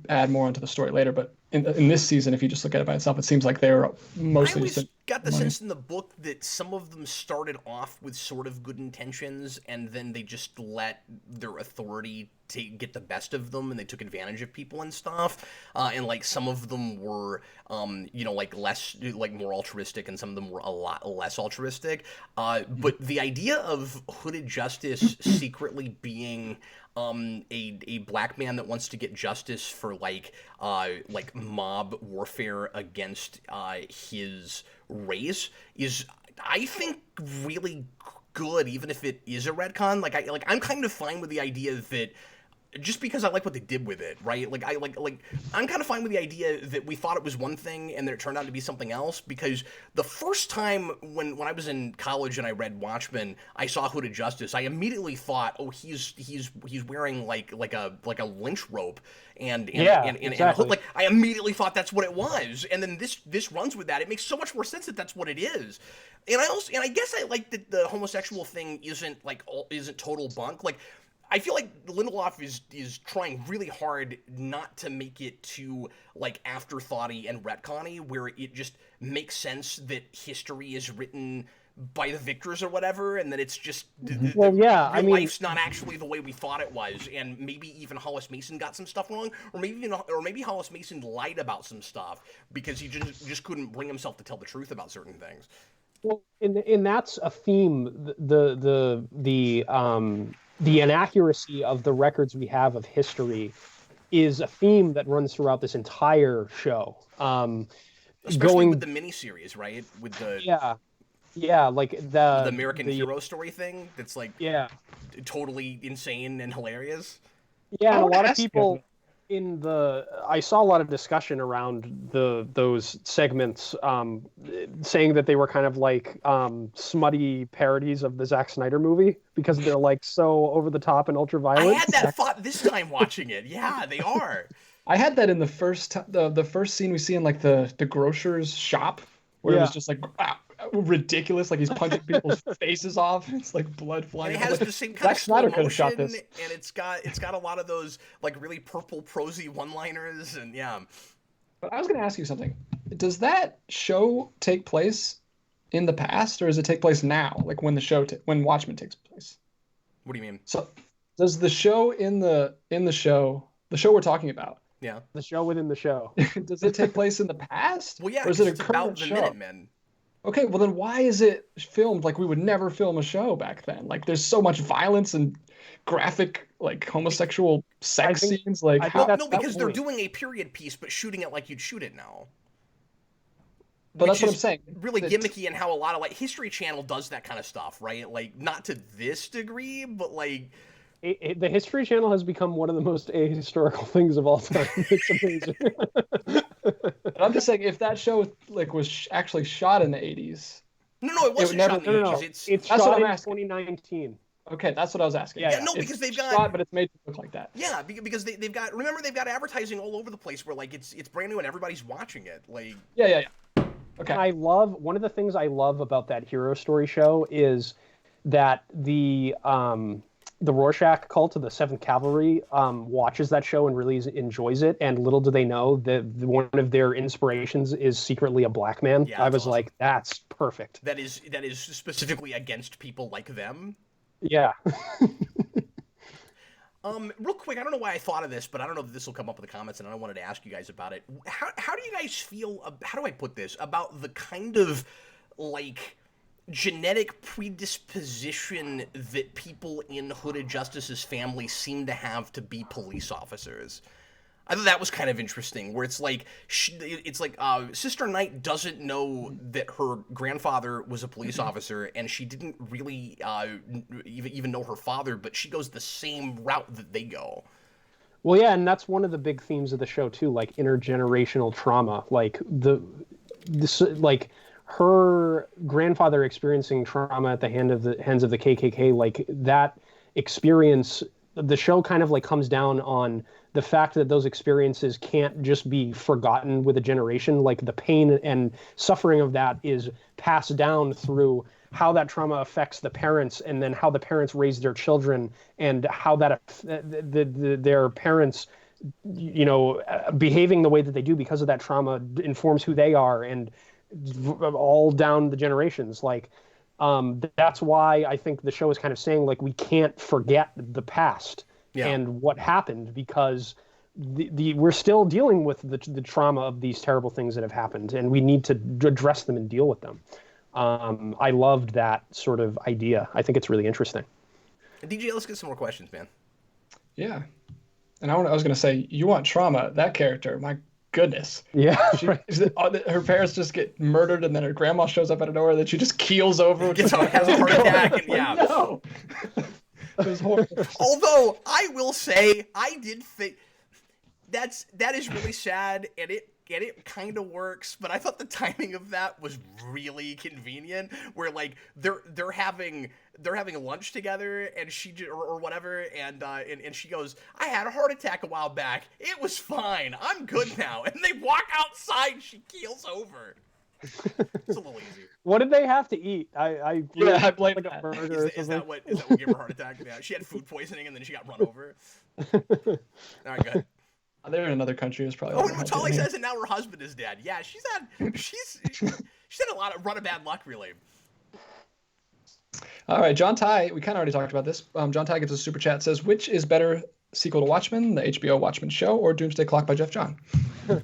add more onto the story later, but in this season, if you just look at it by itself, it seems like they're I mostly always just got the money. sense in the book that some of them started off with sort of good intentions, and then they just let their authority get the best of them, and they took advantage of people and stuff. And like some of them were, like less, like more altruistic, and some of them were a lot less altruistic. But the idea of Hooded Justice secretly being a black man that wants to get justice for like mob warfare against his race is, I think, really good, even if it is a retcon. I'm kind of fine with the idea that, just because I like what they did with it, right? I'm kind of fine with the idea that we thought it was one thing and then it turned out to be something else. Because the first time when I was in college and I read Watchmen, I saw Hooded Justice. I immediately thought, oh, he's wearing like a lynch rope and exactly. like I immediately thought that's what it was. And then this runs with that. It makes so much more sense that that's what it is. And I guess I like that the homosexual thing isn't total bunk. Like, I feel like Lindelof is trying really hard not to make it too like afterthoughty and retconny, where it just makes sense that history is written by the victors or whatever, and that it's just life's not actually the way we thought it was, and maybe even Hollis Mason got some stuff wrong, or maybe Hollis Mason lied about some stuff because he just couldn't bring himself to tell the truth about certain things. Well, and that's a theme. The inaccuracy of the records we have of history is a theme that runs throughout this entire show. Especially with the miniseries, right? With the like the American Hero story thing. That's like totally insane and hilarious. Yeah, and a lot of people I saw a lot of discussion around those segments, saying that they were kind of like smutty parodies of the Zack Snyder movie because they're like so over the top and ultra violent. I had that thought this time watching it. Yeah, they are. I had that in the first scene we see in like the grocer's shop, where it was just like ridiculous, like he's punching people's faces off. It's like blood flying. And it has the same kind of slow motion, and it's got a lot of those like really purple prosy one-liners, and yeah. But I was going to ask you something. Does that show take place in the past, or does it take place now? Like when when Watchmen takes place? What do you mean? So, does the show the show we're talking about? Yeah. The show within the show. Does it take place in the past? Well, yeah, or is it it's about the Minutemen. Okay, well then why is it filmed like we would never film a show back then? Like there's so much violence and graphic like homosexual sex scenes. Like no, because they're doing a period piece but shooting it like you'd shoot it now. But that's what I'm saying. Really gimmicky, and how a lot of like History Channel does that kind of stuff, right? Like not to this degree, but like the History Channel has become one of the most ahistorical things of all time. It's amazing. But I'm just saying, if that show like was actually shot in the 80s. No, it wasn't shot in the 80s. It's shot in 2019. Okay, that's what I was asking. Yeah. No, because they've got shot, but it's made to look like that. Yeah, because they've got advertising all over the place where like it's brand new and everybody's watching it. Like yeah. Okay. One of the things I love about that Hero Story show is that the Rorschach cult of the 7th Cavalry watches that show and really enjoys it, and little do they know that one of their inspirations is secretly a black man. Yeah, I was awesome. like, that's perfect. That is specifically against people like them. Yeah. Real quick, I don't know why I thought of this, but I don't know if this will come up in the comments, and I wanted to ask you guys about it. How do you guys feel, how do I put this, about the kind of, like, genetic predisposition that people in Hooded Justice's family seem to have to be police officers? I thought that was kind of interesting, where it's like Sister Knight doesn't know that her grandfather was a police officer, and she didn't really even know her father, but she goes the same route that they go. Well, yeah, and that's one of the big themes of the show too, like intergenerational trauma, like her grandfather experiencing trauma at the hands of the KKK, like that experience. The show kind of like comes down on the fact that those experiences can't just be forgotten with a generation. Like the pain and suffering of that is passed down through how that trauma affects the parents, and then how the parents raise their children, and how that their parents behaving the way that they do because of that trauma informs who they are, and all down the generations. Like, that's why I think the show is kind of saying, like, we can't forget the past and what happened, because we're still dealing with the trauma of these terrible things that have happened, and we need to address them and deal with them. I loved that sort of idea. I think it's really interesting. DJ, let's get some more questions, man. Yeah. And I was going to say, you want trauma, that character, my goodness. Yeah. Her parents just get murdered, and then her grandma shows up out of nowhere, that she just keels over. Has a heart attack, and yeah. No. It was horrible. Although, I will say, I did think that is really sad, and it kind of works, but I thought the timing of that was really convenient, where like they're having lunch together, and she or whatever, and she goes, "I had a heart attack a while back. It was fine. I'm good now." And they walk outside. She keels over. It's a little easy. What did they have to eat? I blame like that. a burger. Is that what gave her a heart attack? Yeah, she had food poisoning, and then she got run over. All right, go ahead. They're in another country. It's probably. Oh, and Matali says, and now her husband is dead. Yeah, she's had a lot of run of bad luck, really. All right, John Ty. We kind of already talked about this. John Ty gives us a super chat. Says, which is better, sequel to Watchmen, the HBO Watchmen show, or Doomsday Clock by Jeff John?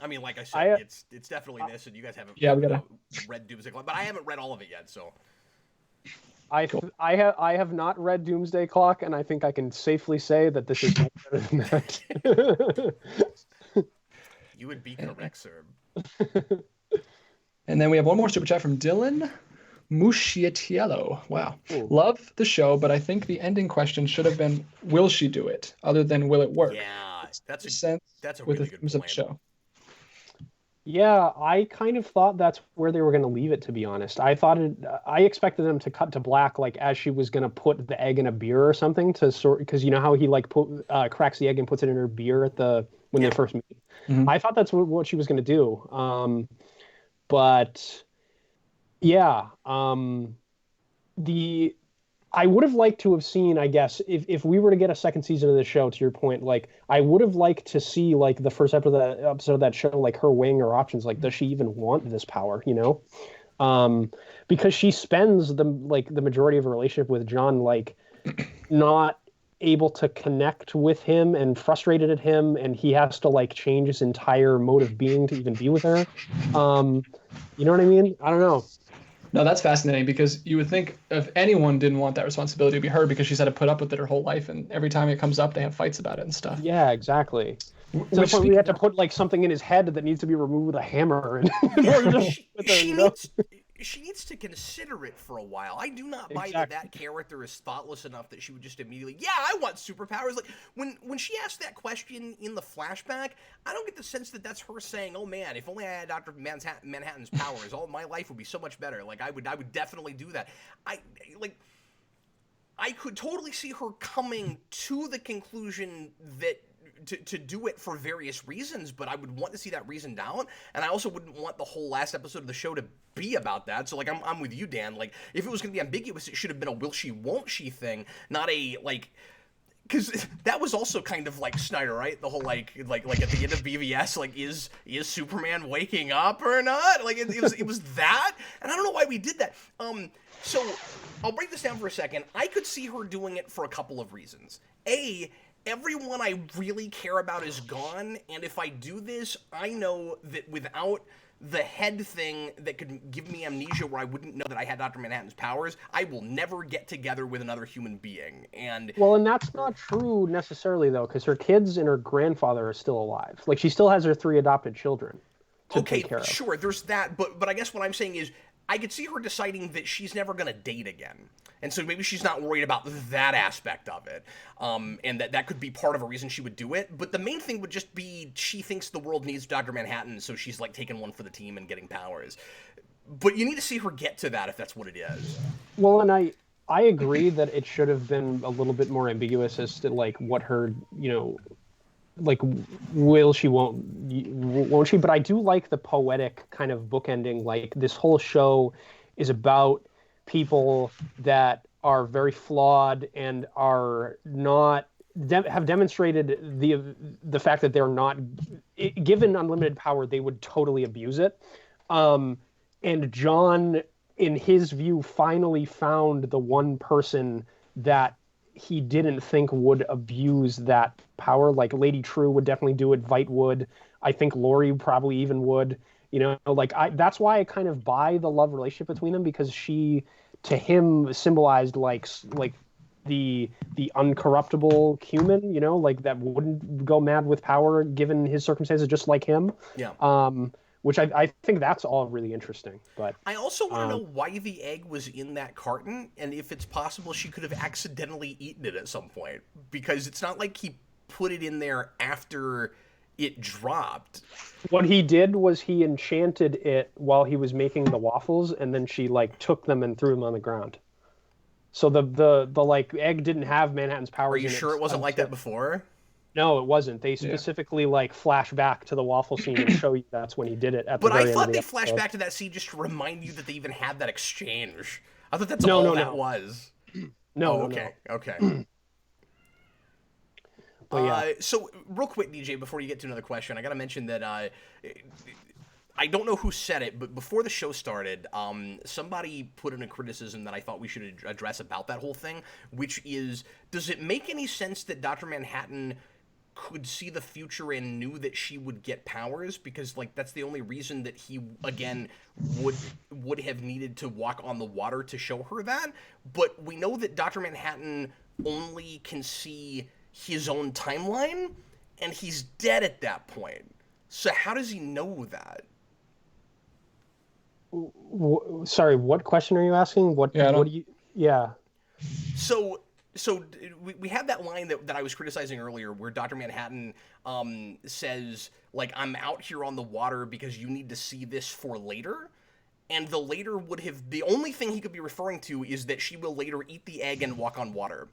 I mean, like I said, it's definitely this, and you guys haven't read Doomsday Clock, but I haven't read all of it yet, so. I have not read Doomsday Clock, and I think I can safely say that this is much better than that. You would be correct, sir. And then we have one more super chat from Dylan Muschietiello. Wow. Ooh. Love the show, but I think the ending question should have been, will she do it, other than will it work? Yeah, that's a with really the good themes of the show. Yeah, I kind of thought that's where they were going to leave it, to be honest. I expected them to cut to black, like as she was going to put the egg in a beer or something, to because you know how he like cracks the egg and puts it in her beer when they first meet. Mm-hmm. I thought that's what she was going to do. But yeah, I would have liked to have seen, I guess, if we were to get a second season of the show, to your point, like I would have liked to see like the first episode of that show, like her weighing her options, like does she even want this power, you know? Because she spends the majority of her relationship with John like not able to connect with him and frustrated at him, and he has to like change his entire mode of being to even be with her. You know what I mean? I don't know. No, that's fascinating, because you would think if anyone didn't want that responsibility to be her, because she's had to put up with it her whole life, and every time it comes up, they have fights about it and stuff. Yeah, exactly. So we had to put like something in his head that needs to be removed with a hammer. She needs to consider it for a while. I do not buy that character is thoughtless enough that she would just immediately, yeah, I want superpowers. Like when she asked that question in the flashback, I don't get the sense that that's her saying, "Oh man, if only I had Dr. Manhattan's powers, all my life would be so much better." Like I would definitely do that. I could totally see her coming to the conclusion that to do it for various reasons, but I would want to see that reasoned out, and I also wouldn't want the whole last episode of the show to be about that. So like I'm with you, Dan. Like if it was going to be ambiguous, it should have been a will she won't she thing, not a like, because that was also kind of like Snyder, right? The whole like at the end of BVS, like is Superman waking up or not? Like it was that, and I don't know why we did that. So I'll break this down for a second. I could see her doing it for a couple of reasons. Everyone I really care about is gone, and if I do this, I know that without the head thing that could give me amnesia where I wouldn't know that I had Dr. Manhattan's powers, I will never get together with another human being. And that's not true necessarily, though, because her kids and her grandfather are still alive. Like, she still has her 3 adopted children to take care of. Sure, there's that, but I guess what I'm saying is I could see her deciding that she's never going to date again. And so maybe she's not worried about that aspect of it. And that could be part of a reason she would do it. But the main thing would just be she thinks the world needs Dr. Manhattan, so she's like taking one for the team and getting powers. But you need to see her get to that if that's what it is. Well, and I agree that it should have been a little bit more ambiguous as to like what her, like will she, won't she? But I do like the poetic kind of bookending. Like this whole show is about people that are very flawed and are not have demonstrated the fact that they're not given unlimited power, they would totally abuse it. And John, in his view, finally found the one person that he didn't think would abuse that power. Like Lady True would definitely do it. Veidt would. I think Lori probably even would. That's why I kind of buy the love relationship between them, because she, to him, symbolized like the uncorruptible human, like that wouldn't go mad with power given his circumstances, just like him. Yeah. Which I think that's all really interesting. But I also want to know why the egg was in that carton, and if it's possible she could have accidentally eaten it at some point, because it's not like he put it in there after it dropped. What he did was he enchanted it while he was making the waffles, and then she like took them and threw them on the ground. So the like egg didn't have Manhattan's powers. Are you sure it wasn't like that before? No, it wasn't. They specifically like flash back to the waffle scene and show you that's when he did it. But I thought they flashed back to that scene just to remind you that they even had that exchange. I thought that's all that was. No. Okay. But yeah. So real quick, DJ, before you get to another question, I got to mention that I don't know who said it, but before the show started, somebody put in a criticism that I thought we should address about that whole thing, which is, does it make any sense that Dr. Manhattan could see the future and knew that she would get powers? Because like that's the only reason that he again would have needed to walk on the water to show her that. But we know that Dr. Manhattan only can see his own timeline, and he's dead at that point. So how does he know that? Sorry, what question are you asking? What do you? Yeah. So we have that line that I was criticizing earlier, where Dr. Manhattan says, like, I'm out here on the water because you need to see this for later. And the later would have, the only thing he could be referring to is that she will later eat the egg and walk on water.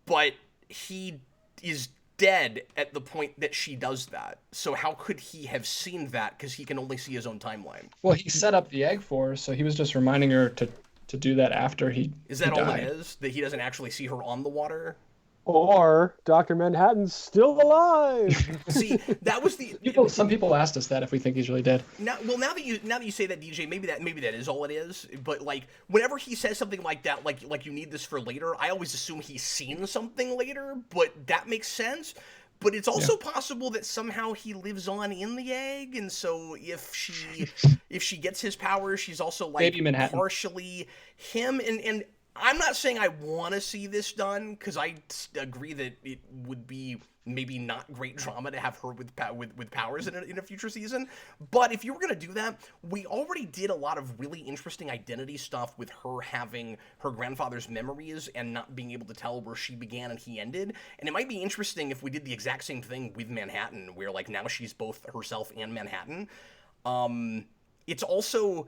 But he is dead at the point that she does that. So how could he have seen that? Because he can only see his own timeline. Well, he set up the egg for her, so he was just reminding her to do that after he Is that he all died. it is? That he doesn't actually see her on the water? Or Dr. Manhattan's still alive. See, that was the Some people asked us that if we think he's really dead. now that you say that, DJ, maybe that is all it is. But like whenever he says something like that, like you need this for later, I always assume he's seen something later. But that makes sense. But it's also possible that somehow he lives on in the egg, and so if she gets his powers, she's also like partially him. And I'm not saying I want to see this done, because I agree that it would be maybe not great drama to have her with powers in a future season. But if you were going to do that, we already did a lot of really interesting identity stuff with her having her grandfather's memories and not being able to tell where she began and he ended. And it might be interesting if we did the exact same thing with Manhattan, where like now she's both herself and Manhattan. It's also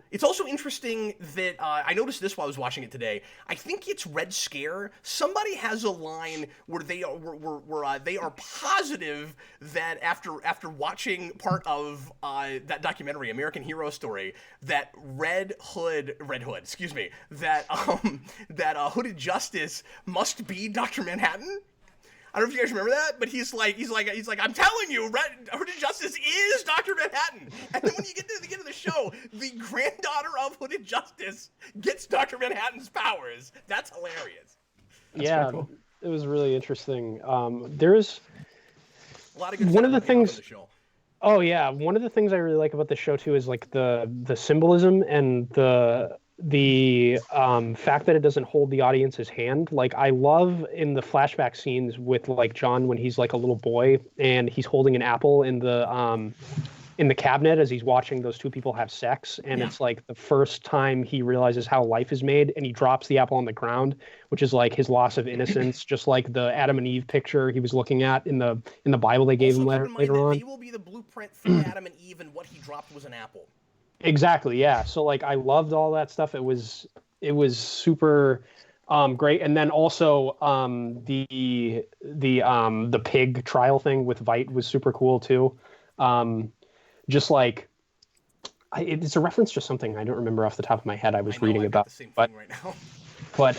interesting that I noticed this while I was watching it today. I think it's Red Scare. Somebody has a line where they are positive that after watching part of that documentary, American Hero Story, that Red Hood, that Hooded Justice must be Dr. Manhattan. I don't know if you guys remember that, but he's like, I'm telling you, Hooded Justice is Dr. Manhattan. And then when you get to the end of the show, the granddaughter of Hooded Justice gets Dr. Manhattan's powers. That's hilarious. That's cool. It was really interesting. There's a lot of good one of the things. On the show. Oh yeah, one of the things I really like about the show too is like the symbolism and the fact that it doesn't hold the audience's hand. Like I love in the flashback scenes with like John when he's like a little boy and he's holding an apple in the cabinet as he's watching those two people have sex, and it's like the first time he realizes how life is made, and he drops the apple on the ground, which is like his loss of innocence, just like the Adam and Eve picture he was looking at in the Bible they gave him later on. They will be the blueprint for Adam and Eve, and what he dropped was an apple. Exactly, yeah. So like I loved all that stuff. It was super great. And then also the pig trial thing with Veidt was super cool too. Just like it's a reference to something I don't remember off the top of my head. I was reading about, the same but thing right now. But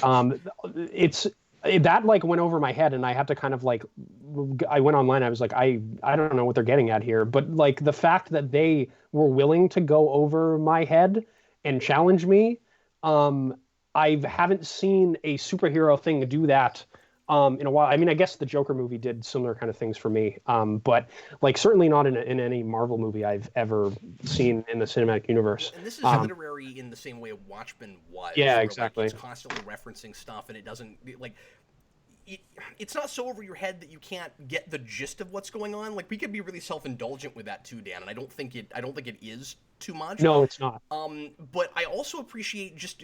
it's that like went over my head, and I had to kind of like, I went online. I was like, I don't know what they're getting at here, but like the fact that they were willing to go over my head and challenge me, um, I haven't seen a superhero thing do that in a while. I mean, I guess the Joker movie did similar kind of things for me, but like certainly not in any Marvel movie I've ever seen in the cinematic universe. And this is literary in the same way Watchmen was, Yeah, where like exactly. it's constantly referencing stuff, and it doesn't like it's not so over your head that you can't get the gist of what's going on. Like we could be really self-indulgent with that too, Dan, and I don't think it is too much. No, it's not. But I also appreciate just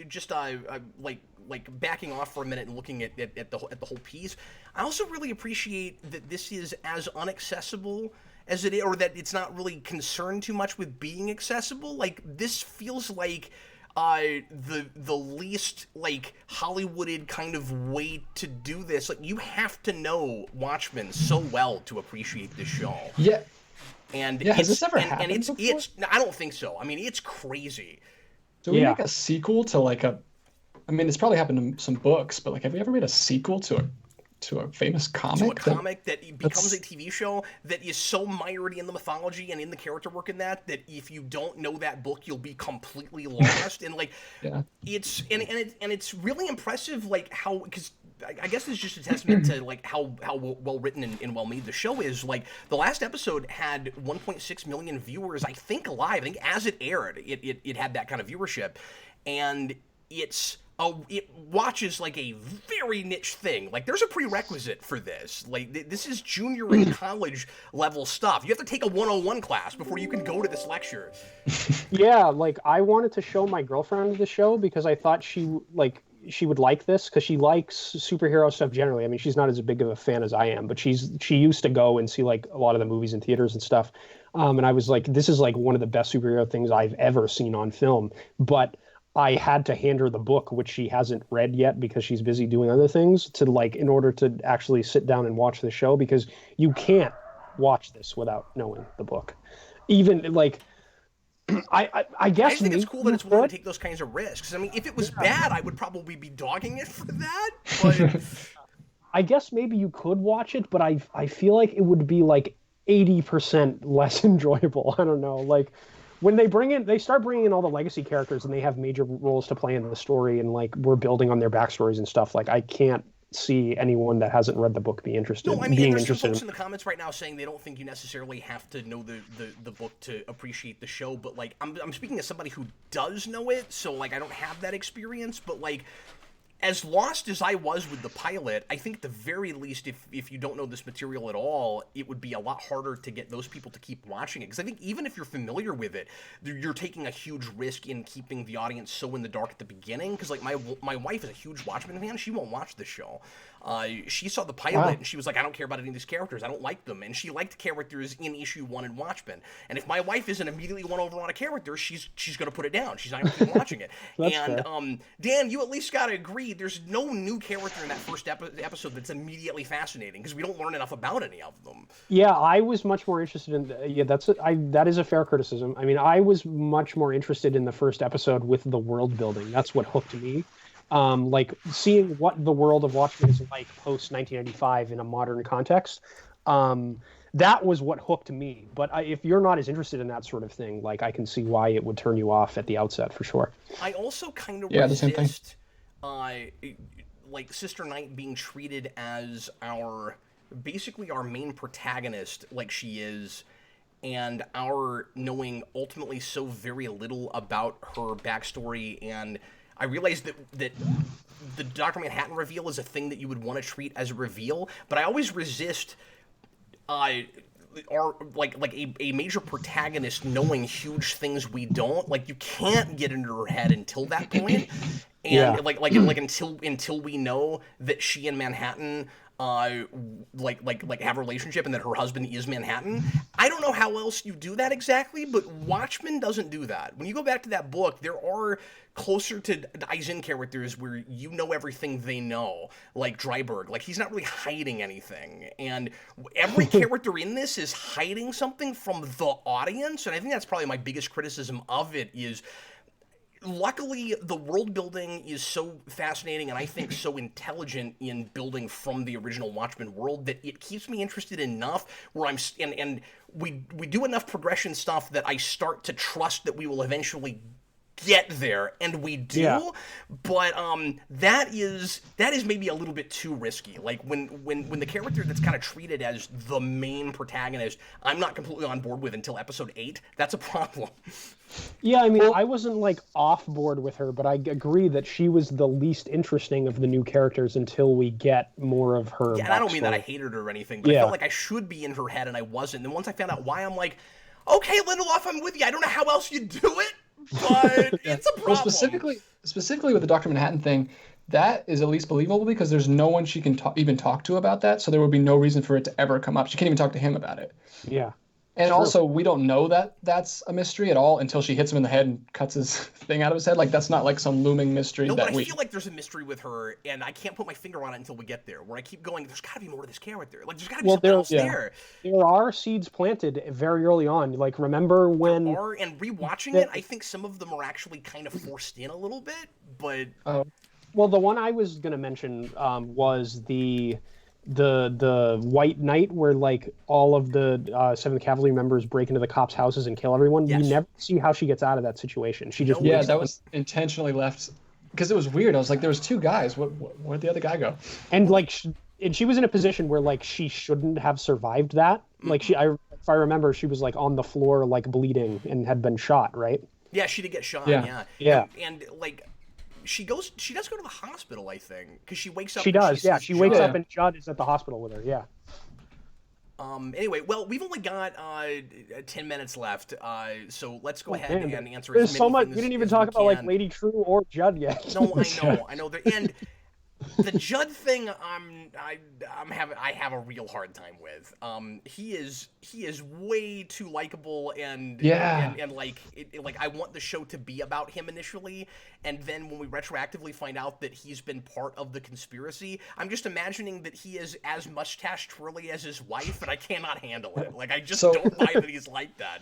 like backing off for a minute and looking at the whole piece. I also really appreciate that this is as unaccessible as it is, or that it's not really concerned too much with being accessible. Like this feels like the least like Hollywooded kind of way to do this. Like you have to know Watchmen so well to appreciate this show. Yeah. And Yeah, has it's this ever and happened before? it's I don't think so. I mean, it's crazy. Do we Yeah. make a sequel to like a? I mean, it's probably happened in some books, but like, have we ever made a sequel to a famous comic? To a comic that becomes that's- a TV show that is so mired in the mythology and in the character work in that if you don't know that book, you'll be completely lost. And like, Yeah. it's and it's really impressive, like how because. I guess it's just a testament to like how well written and well made the show is. Like the last episode had 1.6 million viewers, I think live. I think as it aired, it had that kind of viewership, and it watches like a very niche thing. Like there's a prerequisite for this. Like this is junior and college level stuff. You have to take a 101 class before you can go to this lecture. Yeah, like I wanted to show my girlfriend the show because I thought she would like this because she likes superhero stuff generally. I mean, she's not as big of a fan as I am, but she used to go and see like a lot of the movies in theaters and stuff. And I was like, this is like one of the best superhero things I've ever seen on film. But I had to hand her the book, which she hasn't read yet because she's busy doing other things, to like in order to actually sit down and watch the show because you can't watch this without knowing the book. Even like I guess I think it's cool that it's maybe willing you to take those kinds of risks. I mean, if it was bad, I would probably be dogging it for that. But I guess maybe you could watch it, but I feel like it would be like 80% less enjoyable. I don't know. Like when they start bringing in all the legacy characters and they have major roles to play in the story and like we're building on their backstories and stuff, like I can't see anyone that hasn't read the book be interested. no, I mean, being there's some interested. folks in the comments right now saying they don't think you necessarily have to know the book to appreciate the show. But like, I'm speaking as somebody who does know it, so like I don't have that experience. But like, as lost as I was with the pilot, I think at the very least, if you don't know this material at all, it would be a lot harder to get those people to keep watching it. Because I think even if you're familiar with it, you're taking a huge risk in keeping the audience so in the dark at the beginning. Because like my wife is a huge Watchmen fan, she won't watch the show. She saw the pilot and she was like, I don't care about any of these characters. I don't like them. And she liked characters in issue 1 in Watchmen. And if my wife isn't immediately won over on a character, she's going to put it down. She's not going to keep watching it. And fair. Dan, you at least got to agree. There's no new character in that first episode that's immediately fascinating because we don't learn enough about any of them. Yeah, I was much more interested in. Yeah, that is a fair criticism. I mean, I was much more interested in the first episode with the world building. That's what hooked me. Like seeing what the world of Watchmen is like post 1995 in a modern context. That was what hooked me. But if you're not as interested in that sort of thing, like I can see why it would turn you off at the outset for sure. I also kind of the same thing. resist, like Sister Knight being treated as basically our main protagonist, like she is, and our knowing ultimately so very little about her backstory. And I realize that the Dr. Manhattan reveal is a thing that you would want to treat as a reveal, but I always resist are like a major protagonist knowing huge things we don't. Like you can't get into her head until that point. And Yeah. like until we know that she and Manhattan like have a relationship and that her husband is Manhattan. I don't know how else you do that exactly, but Watchmen doesn't do that. When you go back to that book, there are closer to Eisen characters where you know everything they know, like Dryberg. Like he's not really hiding anything, and every character in this is hiding something from the audience. And I think that's probably my biggest criticism of it is luckily, the world building is so fascinating and I think so intelligent in building from the original Watchmen world that it keeps me interested enough where and we do enough progression stuff that I start to trust that we will eventually get there, and we do. Yeah. But that is maybe a little bit too risky. Like when the character that's kind of treated as the main protagonist, I'm not completely on board with until episode 8. That's a problem. Yeah, I mean, I wasn't like off board with her, but I agree that she was the least interesting of the new characters until we get more of her. Yeah, and I don't mean that I hated her or anything, but I felt like I should be in her head, and I wasn't. And once I found out why, I'm like, okay, Lindelof, I'm with you. I don't know how else you do it, but it's a problem. Well, specifically with the Dr. Manhattan thing, that is at least believable because there's no one she can even talk to about that, so there would be no reason for it to ever come up. She can't even talk to him about it. Yeah. And also, we don't know that that's a mystery at all until she hits him in the head and cuts his thing out of his head. Like, that's not like some looming mystery. No, but I feel like there's a mystery with her, and I can't put my finger on it until we get there, where I keep going, there's got to be more to this character. Like, there's got to be something else there. There are seeds planted very early on. Like, remember when... And rewatching it, I think some of them are actually kind of forced in a little bit, but... Well, the one I was going to mention was the White Knight, where like all of the 7th Cavalry members break into the cops' houses and kill everyone. Yes. You never see how she gets out of that situation. She just that was intentionally left because it was weird. I was like, there was 2 guys. Where'd the other guy go? And like, she was in a position where like she shouldn't have survived that. Like if I remember, she was like on the floor like bleeding and had been shot. Right? Yeah, she did get shot. Yeah. And like. She does go to the hospital, I think, because she wakes up. She does, yeah. She wakes up and Judd is at the hospital with her, yeah. Anyway, well, we've only got 10 minutes left, so let's go ahead and answer. There's as many so much. things We didn't even as talk we about like can. Lady True or Judd yet. No, I know. And the Judd thing, I have a real hard time with. He is way too likable and like I want the show to be about him initially, and then when we retroactively find out that he's been part of the conspiracy, I'm just imagining that he is as mustache twirly as his wife, and I cannot handle it. Like I just don't buy that he's like that.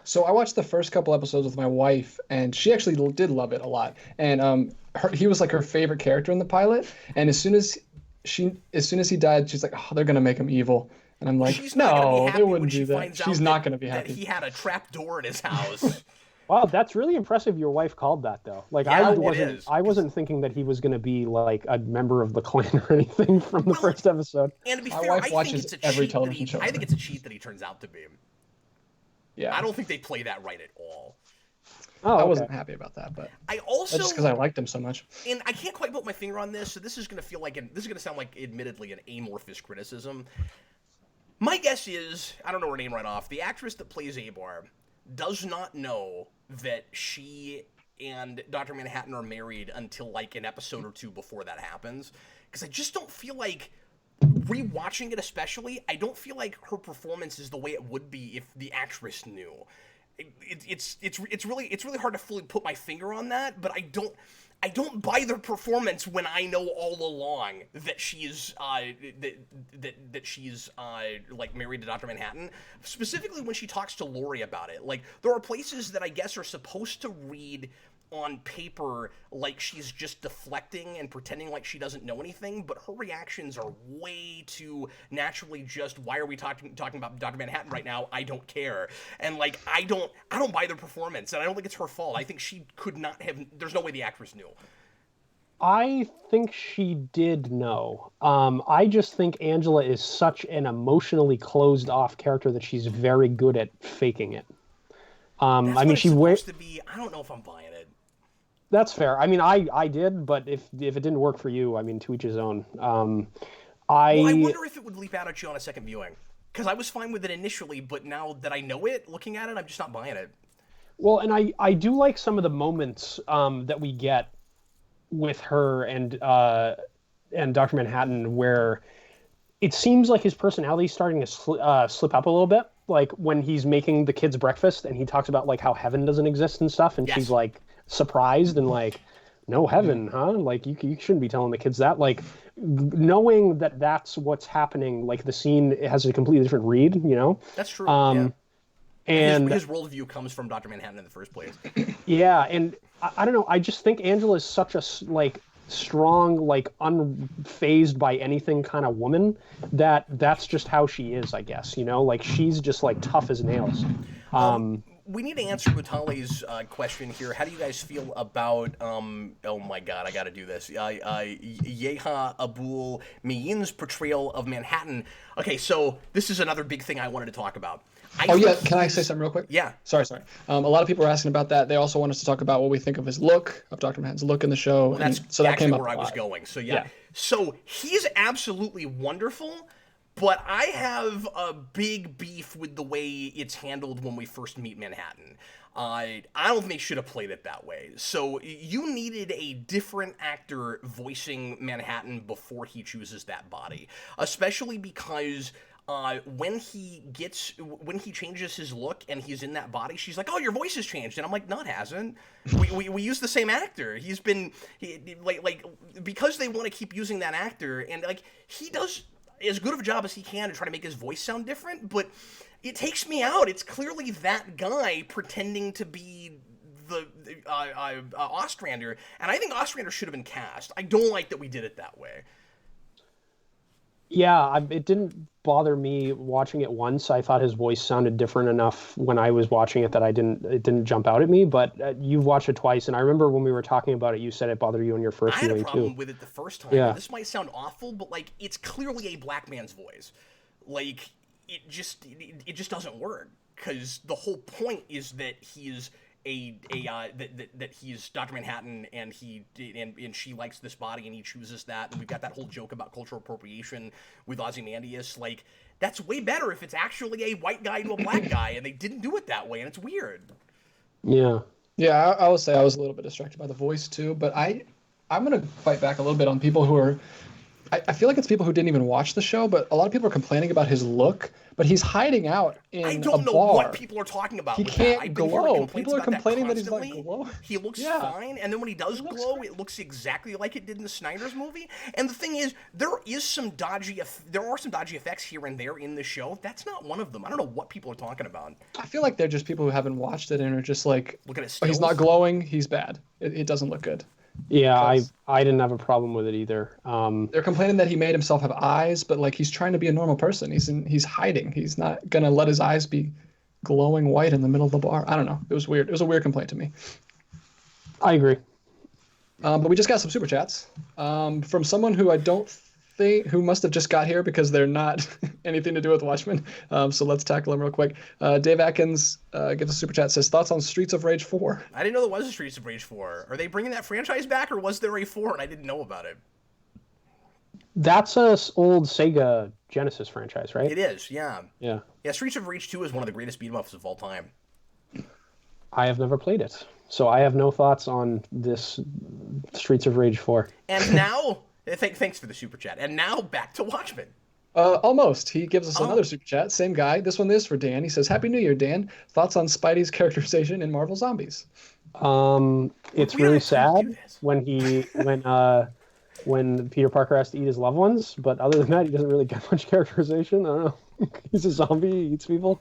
So I watched the first couple episodes with my wife, and she actually did love it a lot. And he was like her favorite character in the pilot. And as soon as he died, she's like, "Oh, they're gonna make him evil." And I'm like, "No, they wouldn't do that." She's not gonna be happy. He had a trap door in his house. Wow, that's really impressive. Your wife called that though. Like yeah, I wasn't thinking that he was going to be like a member of the Klan or anything from the first episode. And to be my fair, wife I watches think it's a every cheat television show. I think it's a cheat that he turns out to be. Yeah. I don't think they play that right at all. Oh, okay. I wasn't happy about that, but I also that's just because I liked him so much. And I can't quite put my finger on this, so this is going to sound like admittedly an amorphous criticism. My guess is, I don't know her name right off, the actress that plays Abar does not know that she and Dr. Manhattan are married until like an episode or 2 before that happens. Because I just don't feel like, rewatching it especially, I don't feel like her performance is the way it would be if the actress knew. It's really hard to fully put my finger on that, but I don't buy their performance when I know all along that she's that she's like married to Dr. Manhattan. Specifically when she talks to Laurie about it. Like there are places that I guess are supposed to read on paper like she's just deflecting and pretending like she doesn't know anything, but her reactions are way too naturally just, why are we talking about Dr. Manhattan right now? I don't care. And like I don't buy their performance, and I don't think it's her fault. I think she could not have, there's no way the actress knew. I think she did know. I just think Angela is such an emotionally closed off character that she's very good at faking it. I mean, she's supposed to be. I don't know if I'm buying it. That's fair. I mean, I did, but if it didn't work for you, I mean, to each his own. I wonder if it would leap out at you on a second viewing, because I was fine with it initially, but now that I know it, looking at it, I'm just not buying it. Well, and I do like some of the moments that we get with her and Dr. Manhattan, where it seems like his personality is starting to slip up a little bit. Like when he's making the kids breakfast and he talks about like how heaven doesn't exist and stuff, and yes. She's like surprised and like, no heaven, huh? Like you shouldn't be telling the kids that. Like knowing that that's what's happening, like the scene has a completely different read, you know? That's true. And his worldview comes from Dr. Manhattan in the first place. yeah, and I don't know. I just think Angela is such a like strong, like unfazed by anything kind of woman that's just how she is, I guess. You know, like she's just like tough as nails. We need to answer Mutale's question here. How do you guys feel about, oh my god, I gotta do this, Yeha Abul Miyin's portrayal of Manhattan? Okay, so this is another big thing I wanted to talk about. Can I say something real quick? Yeah. Sorry. A lot of people are asking about that. They also want us to talk about what we think of his look, of Dr. Manhattan's look in the show. Well, that's so that actually came up where I was going. So yeah. So he's absolutely wonderful. But I have a big beef with the way it's handled when we first meet Manhattan. I don't think they should have played it that way. So you needed a different actor voicing Manhattan before he chooses that body. Especially because when he changes his look and he's in that body, she's like, "Oh, your voice has changed," and I'm like, "No, it hasn't. We use the same actor. He's been because they want to keep using that actor, and like he does as good of a job as he can to try to make his voice sound different, but it takes me out. It's clearly that guy pretending to be the Ostrander, and I think Ostrander should have been cast. I don't like that we did it that way. Yeah, it didn't bother me watching it once. I thought his voice sounded different enough when I was watching it that it didn't jump out at me. But you've watched it twice, and I remember when we were talking about it, you said it bothered you in your first viewing too. I had a problem with it the first time. Yeah. This might sound awful, but like it's clearly a black man's voice. Like it just doesn't work because the whole point is that he's that he's Dr. Manhattan and she likes this body and he chooses that, and we've got that whole joke about cultural appropriation with Ozymandias. Like that's way better if it's actually a white guy to a black guy, and they didn't do it that way, and it's weird. Yeah. I will say I was a little bit distracted by the voice too, but I'm gonna fight back a little bit on people who are. I feel like it's people who didn't even watch the show, but a lot of people are complaining about his look. But he's hiding out in a bar. I don't know what people are talking about. He can't glow. People are complaining that he's not glowing. He looks fine, and then when he does glow, it looks exactly like it did in the Snyder's movie. And the thing is, there are some dodgy effects here and there in the show. That's not one of them. I don't know what people are talking about. I feel like they're just people who haven't watched it and are just like, looking at oh, he's not glowing. He's bad. It doesn't look good. Yeah, I didn't have a problem with it either. They're complaining that he made himself have eyes, but like he's trying to be a normal person. He's hiding. He's not gonna let his eyes be glowing white in the middle of the bar. I don't know. It was weird. It was a weird complaint to me. I agree. But we just got some super chats from someone who I don't think who must have just got here because they're not anything to do with Watchmen. So let's tackle them real quick. Dave Atkins gives a super chat, says thoughts on Streets of Rage 4. I didn't know there was a Streets of Rage 4. Are they bringing that franchise back, or was there a 4 and I didn't know about it? That's a old Sega Genesis franchise, right? It is, yeah. Yeah. Yeah, Streets of Rage 2 is one of the greatest beat-em-ups of all time. I have never played it, so I have no thoughts on this Streets of Rage 4. And now, thanks for the super chat. And now back to Watchmen. Almost. He gives us another super chat. Same guy. This one is for Dan. He says, "Happy New Year, Dan. Thoughts on Spidey's characterization in Marvel Zombies?" It's really sad when Peter Parker has to eat his loved ones, but other than that, he doesn't really get much characterization. I don't know. He's a zombie. He eats people.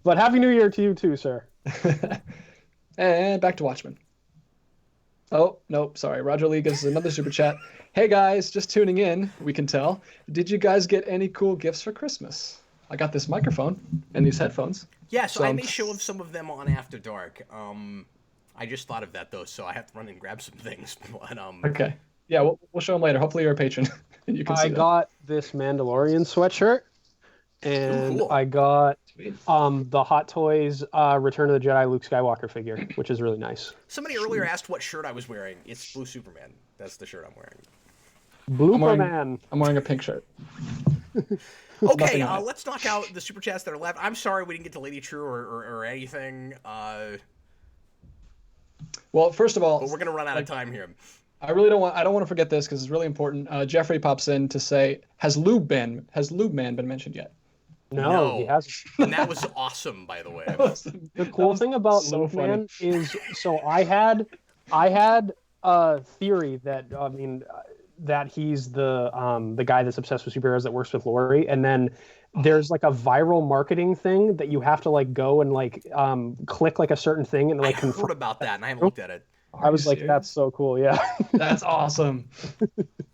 But Happy New Year to you too, sir. And back to Watchmen. Oh, no, sorry. Roger Lee gives us another super chat. Hey, guys, just tuning in, we can tell. Did you guys get any cool gifts for Christmas? I got this microphone and these headphones. Yeah, so I may show some of them on After Dark. I just thought of that, though, so I have to run and grab some things. But, okay. Yeah, we'll show them later. Hopefully you're a patron. You can see I got this Mandalorian sweatshirt, and cool. I got the Hot Toys Return of the Jedi Luke Skywalker figure, which is really nice. Somebody earlier asked what shirt I was wearing. It's Blue Superman. That's the shirt I'm wearing. Blooperman. I'm wearing a pink shirt. Okay, let's knock out the super chats that are left. I'm sorry we didn't get to Lady True or anything. Well, first of all, but we're gonna run out of time here. I don't want to forget this because it's really important. Jeffrey pops in to say, has Lube Man been mentioned yet? No, he hasn't. And that was awesome, by the way. The cool thing about Lube Man is, so I had a theory that, that he's the guy that's obsessed with superheroes that works with Lori, and then there's like a viral marketing thing that you have to like go and like click like a certain thing and like I confirm. heard about that and I haven't looked at it. I was like, that's so cool, yeah. That's awesome.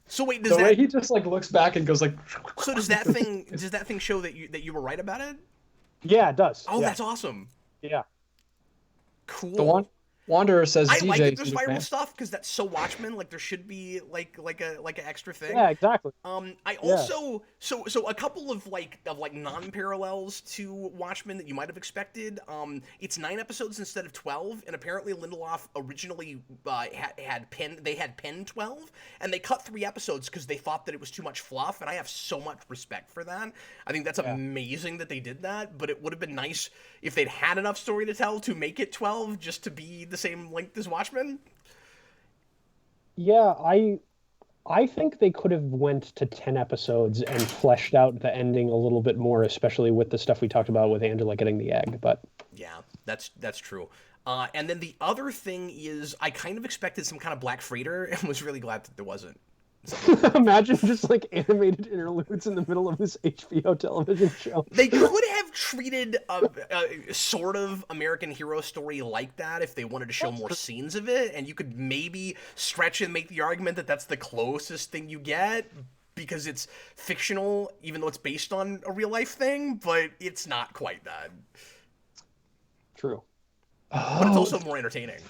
So wait, The way he just like looks back and goes like. So does that thing show that you were right about it? Yeah, it does. Oh, yeah. that's awesome. Yeah. Cool. The Wanderer says I DJ. like that there's viral stuff because that's so Watchmen. Like there should be like an extra thing. Yeah, exactly. I also so a couple of like non-parallels to Watchmen that you might have expected. It's 9 episodes instead of 12, and apparently Lindelof originally had penned 12, and they cut 3 episodes because they thought that it was too much fluff. And I have so much respect for that. I think that's amazing that they did that. But it would have been nice if they'd had enough story to tell to make it 12 just to be the same length as Watchmen. Yeah, I think they could have went to 10 episodes and fleshed out the ending a little bit more, especially with the stuff we talked about with Angela getting the egg. But yeah, that's true. And then the other thing is, I kind of expected some kind of Black Freighter and was really glad that there wasn't. Imagine just like animated interludes in the middle of this HBO television show. They could have treated a sort of American Hero story like that if they wanted to show more scenes of it, and you could maybe stretch and make the argument that that's the closest thing you get because it's fictional, even though it's based on a real life thing, but it's not quite that. True. But it's also more entertaining.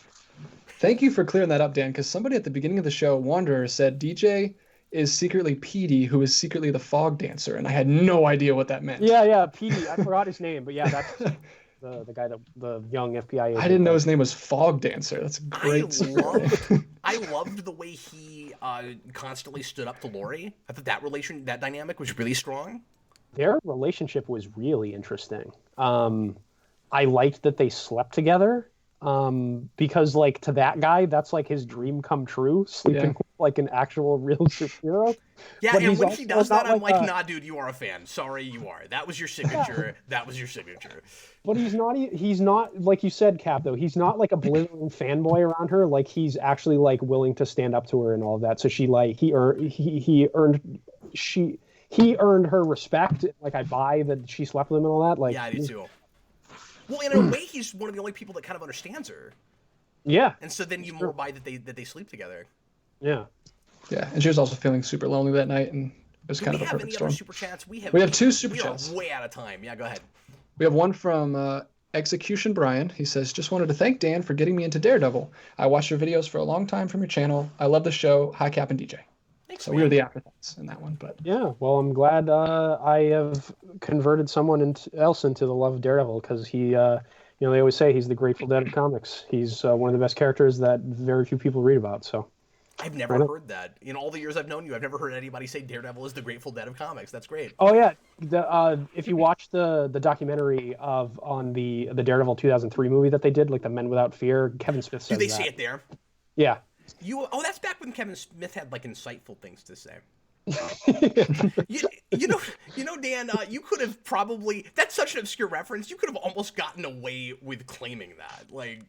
Thank you for clearing that up, Dan, because somebody at the beginning of the show, Wanderer, said DJ is secretly Petey, who is secretly the fog dancer, and I had no idea what that meant. Yeah, Petey. I forgot his name, but yeah, that's the guy that the young FBI agent. I didn't know his name was Fog Dancer. That's a great. I loved the way he constantly stood up to Lori. I thought that dynamic was really strong. Their relationship was really interesting. I liked that they slept together. Because like to that guy, that's like his dream come true, sleeping with like an actual real superhero. Yeah, but and when he does that, I'm like, a... nah, dude, you are a fan. Sorry, you are. That was your signature. That was your signature. But he's not like you said, Cap, though. He's not like a blithering fanboy around her. Like he's actually like willing to stand up to her and all of that. So she like he earned her respect. Like I buy that she slept with him and all that. Like yeah, I do too. Well, in a way, he's one of the only people that kind of understands her. Yeah. And so then you more buy that they sleep together. Yeah. Yeah, and she was also feeling super lonely that night, and it was kind of a perfect storm. Other super chats? We have 2 super chats. We are way out of time. Yeah, go ahead. We have one from Execution Brian. He says, just wanted to thank Dan for getting me into Daredevil. I watched your videos for a long time from your channel. I love the show. Hi, Cap and DJ. Thanks, so we were the afterthoughts in that one, but yeah. Well, I'm glad I have converted someone else into the love of Daredevil because he, they always say he's the Grateful Dead of comics. He's one of the best characters that very few people read about. So I've never heard that in all the years I've known you. I've never heard anybody say Daredevil is the Grateful Dead of comics. That's great. Oh yeah, if you watch the documentary on the Daredevil 2003 movie that they did, like the Men Without Fear, Kevin Smith says Do they say it there? Yeah. That's back when Kevin Smith had like insightful things to say. you know, Dan, you could have probably, that's such an obscure reference, you could have almost gotten away with claiming that. Like,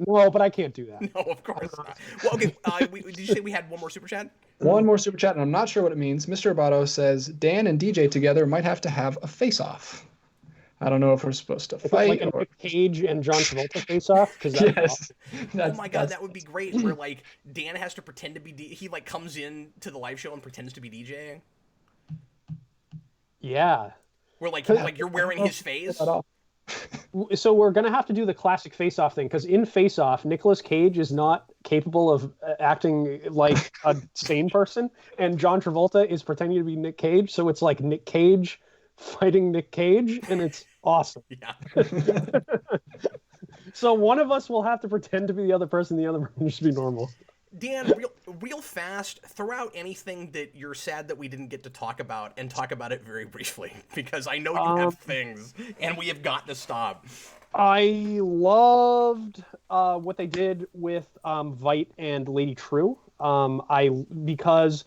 no, but I can't do that. No, of course not. Well, okay, did you say we had one more super chat? One more super chat, and I'm not sure what it means. Mr. Abato says, Dan and DJ together might have to have a face-off. I don't know if we're supposed to fight. Like a Nick Cage and John Travolta face-off? Yes. Oh my god, that would be great. Where like Dan has to pretend to be he like comes in to the live show and pretends to be DJing. Yeah. Where like you're wearing his face. So we're gonna have to do the classic face-off thing because in face-off, Nicolas Cage is not capable of acting like a sane person, and John Travolta is pretending to be Nick Cage. So it's like Nick Cage fighting Nick Cage, and it's awesome. Yeah. So one of us will have to pretend to be the other person, the other person just be normal. Dan, real fast, throw out anything that you're sad that we didn't get to talk about, and talk about it very briefly, because I know you have things, and we have got to stop. I loved what they did with Veidt and Lady True. Because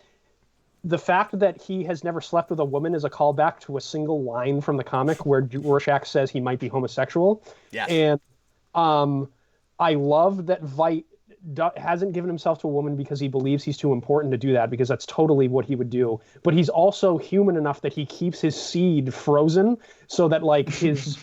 the fact that he has never slept with a woman is a callback to a single line from the comic where Rorschach says he might be homosexual. Yes. And I love that Veidt hasn't given himself to a woman because he believes he's too important to do that, because that's totally what he would do. But he's also human enough that he keeps his seed frozen so that like his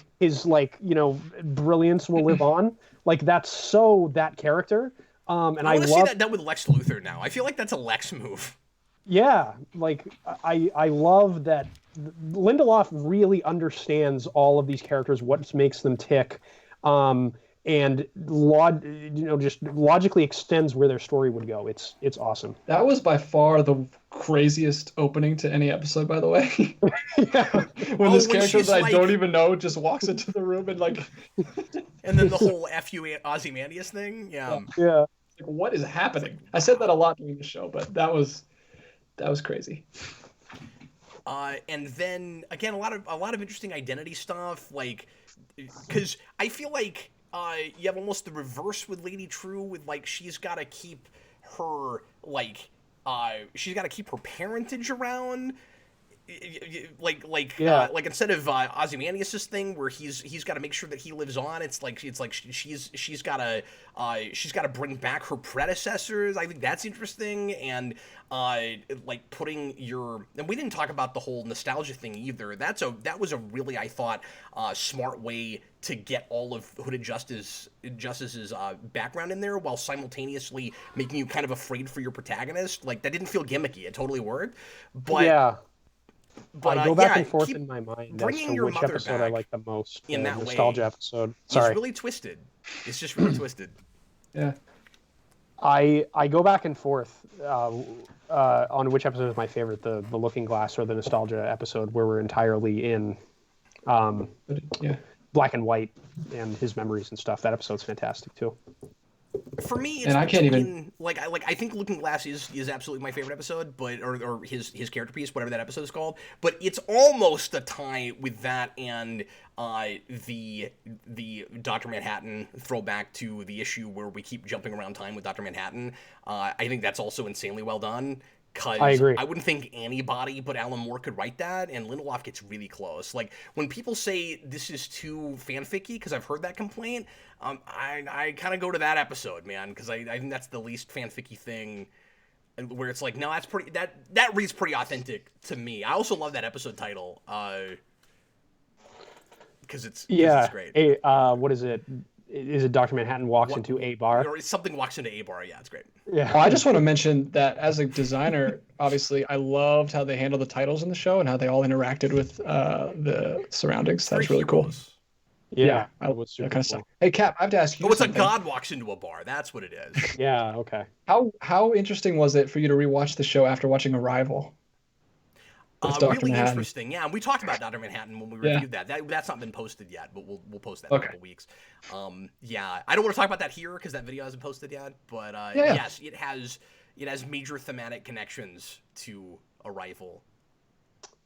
like, you know, brilliance will live on. Like that's so that character. And I want to see love that done with Lex Luthor now. I feel like that's a Lex move. yeah, like I love that Lindelof really understands all of these characters, what makes them tick, and just logically extends where their story would go. It's awesome. That was by far the craziest opening to any episode, by the way. Yeah. When this when character she's that I like- don't even know just walks into the room and like, And then the whole "F you Ozymandias" thing. Yeah. Yeah. like, what is happening? I said that a lot during the show, but that was crazy. And then again, a lot of interesting identity stuff, like because I feel like you have almost the reverse with Lady True, with like she's got to keep her she's got to keep her parentage around. Yeah. Like instead of Ozymandias' thing where he's got to make sure that he lives on, it's like she's got to bring back her predecessors. I think that's interesting, and like putting and we didn't talk about the whole nostalgia thing either. That was a really, I thought, smart way to get all of Hooded Justice's background in there while simultaneously making you kind of afraid for your protagonist. Like that didn't feel gimmicky. It totally worked. But Yeah. But I go back yeah, and forth keep in my mind as bringing to your which mother episode I back like the most. in The that nostalgia way. episode. It's Sorry. really twisted. It's just really twisted. Yeah. I go back and forth on which episode is my favorite, the Looking Glass or the nostalgia episode where we're entirely in Yeah. black and white and his memories and stuff. That episode's fantastic too. For me, it's And I can't even- between, I think Looking Glass is absolutely my favorite episode, but or his character piece, whatever that episode is called. But it's almost a tie with that and the Dr. Manhattan throwback to the issue where we keep jumping around time with Dr. Manhattan. I think that's also insanely well done. Cause I agree. I wouldn't think anybody but Alan Moore could write that, and Lindelof gets really close. Like when people say this is too fanficky, because I've heard that complaint, I kind of go to that episode, man, because I think that's the least fanficky thing, where it's like, no, that's pretty that reads pretty authentic to me. I also love that episode title, because it's great. What is it? Is it Dr. Manhattan walks into a bar? Or something walks into a bar. Yeah, it's great. Yeah. Well, I just want to mention that as a designer, obviously, I loved how they handled the titles in the show and how they all interacted with the surroundings. That was really cool. Yeah. I That was that super kind of cool. stuff. Hey, Cap, I have to ask you Oh, it's a something. god walks into a bar. That's what it is. Yeah. Okay. How interesting was it for you to rewatch the show after watching Arrival? With Dr. Really Manhattan? interesting. Yeah, and we talked about Dr. Manhattan when we Yeah. reviewed that. That's not been posted yet, but we'll post that in a Okay. couple weeks. Yeah, I don't want to talk about that here because that video hasn't posted yet. But Yeah. yes, it has major thematic connections to Arrival.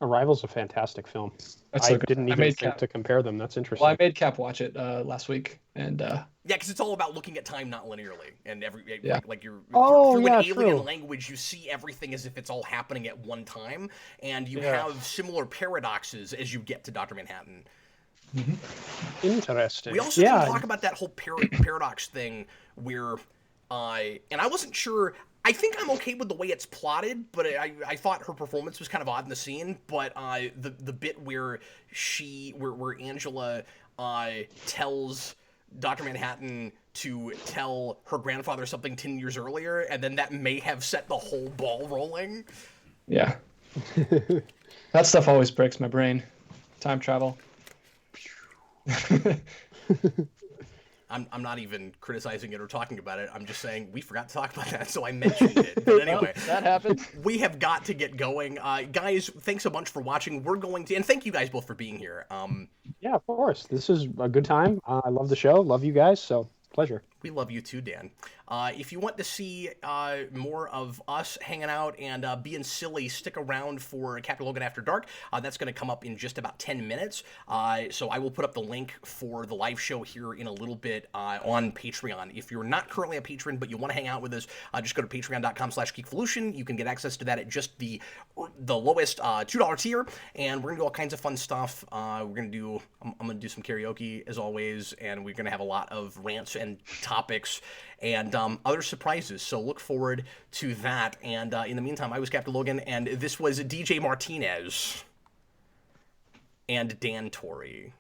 Arrival's a fantastic film. That's I so good. didn't I even made think Cap- to compare them. That's interesting. Well, I made Cap watch it last week, and Yeah, because it's all about looking at time not linearly, and Yeah. like you're Oh, through yeah, an alien true. language, you see everything as if it's all happening at one time, and you Yeah. have similar paradoxes as you get to Dr. Manhattan. Interesting. We also yeah. didn't talk about that whole paradox thing where, and I wasn't sure. I think I'm okay with the way it's plotted, but I thought her performance was kind of odd in the scene. But the bit where where Angela tells Dr. Manhattan to tell her grandfather something 10 years earlier, and then that may have set the whole ball rolling. yeah, that stuff always breaks my brain. Time travel. I'm not even criticizing it or talking about it. I'm just saying we forgot to talk about that, so I mentioned it. But anyway, That happened. we have got to get going. Guys, thanks so much for watching. We're going to, and thank you guys both for being here. Yeah, of course. This is a good time. I love the show. Love you guys. So pleasure. We love you too, Dan. If you want to see more of us hanging out and being silly, stick around for Captain Logan After Dark. That's going to come up in just about 10 minutes. So I will put up the link for the live show here in a little bit on Patreon. If you're not currently a patron, but you want to hang out with us, just go to patreon.com/geekvolution. You can get access to that at just the lowest $2 tier, and we're going to do all kinds of fun stuff. I'm going to do some karaoke, as always, and we're going to have a lot of rants and topics, and other surprises. So look forward to that. And in the meantime, I was Captain Logan, and this was DJ Martinez and Dan Torrey.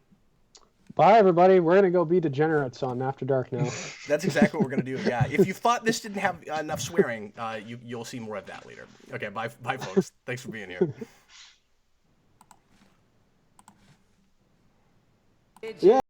Bye, everybody. We're going to go be degenerates on After Dark now. That's exactly what we're going to do, yeah. If you thought this didn't have enough swearing, you'll see more of that later. Okay, bye, folks. Thanks for being here. Yeah.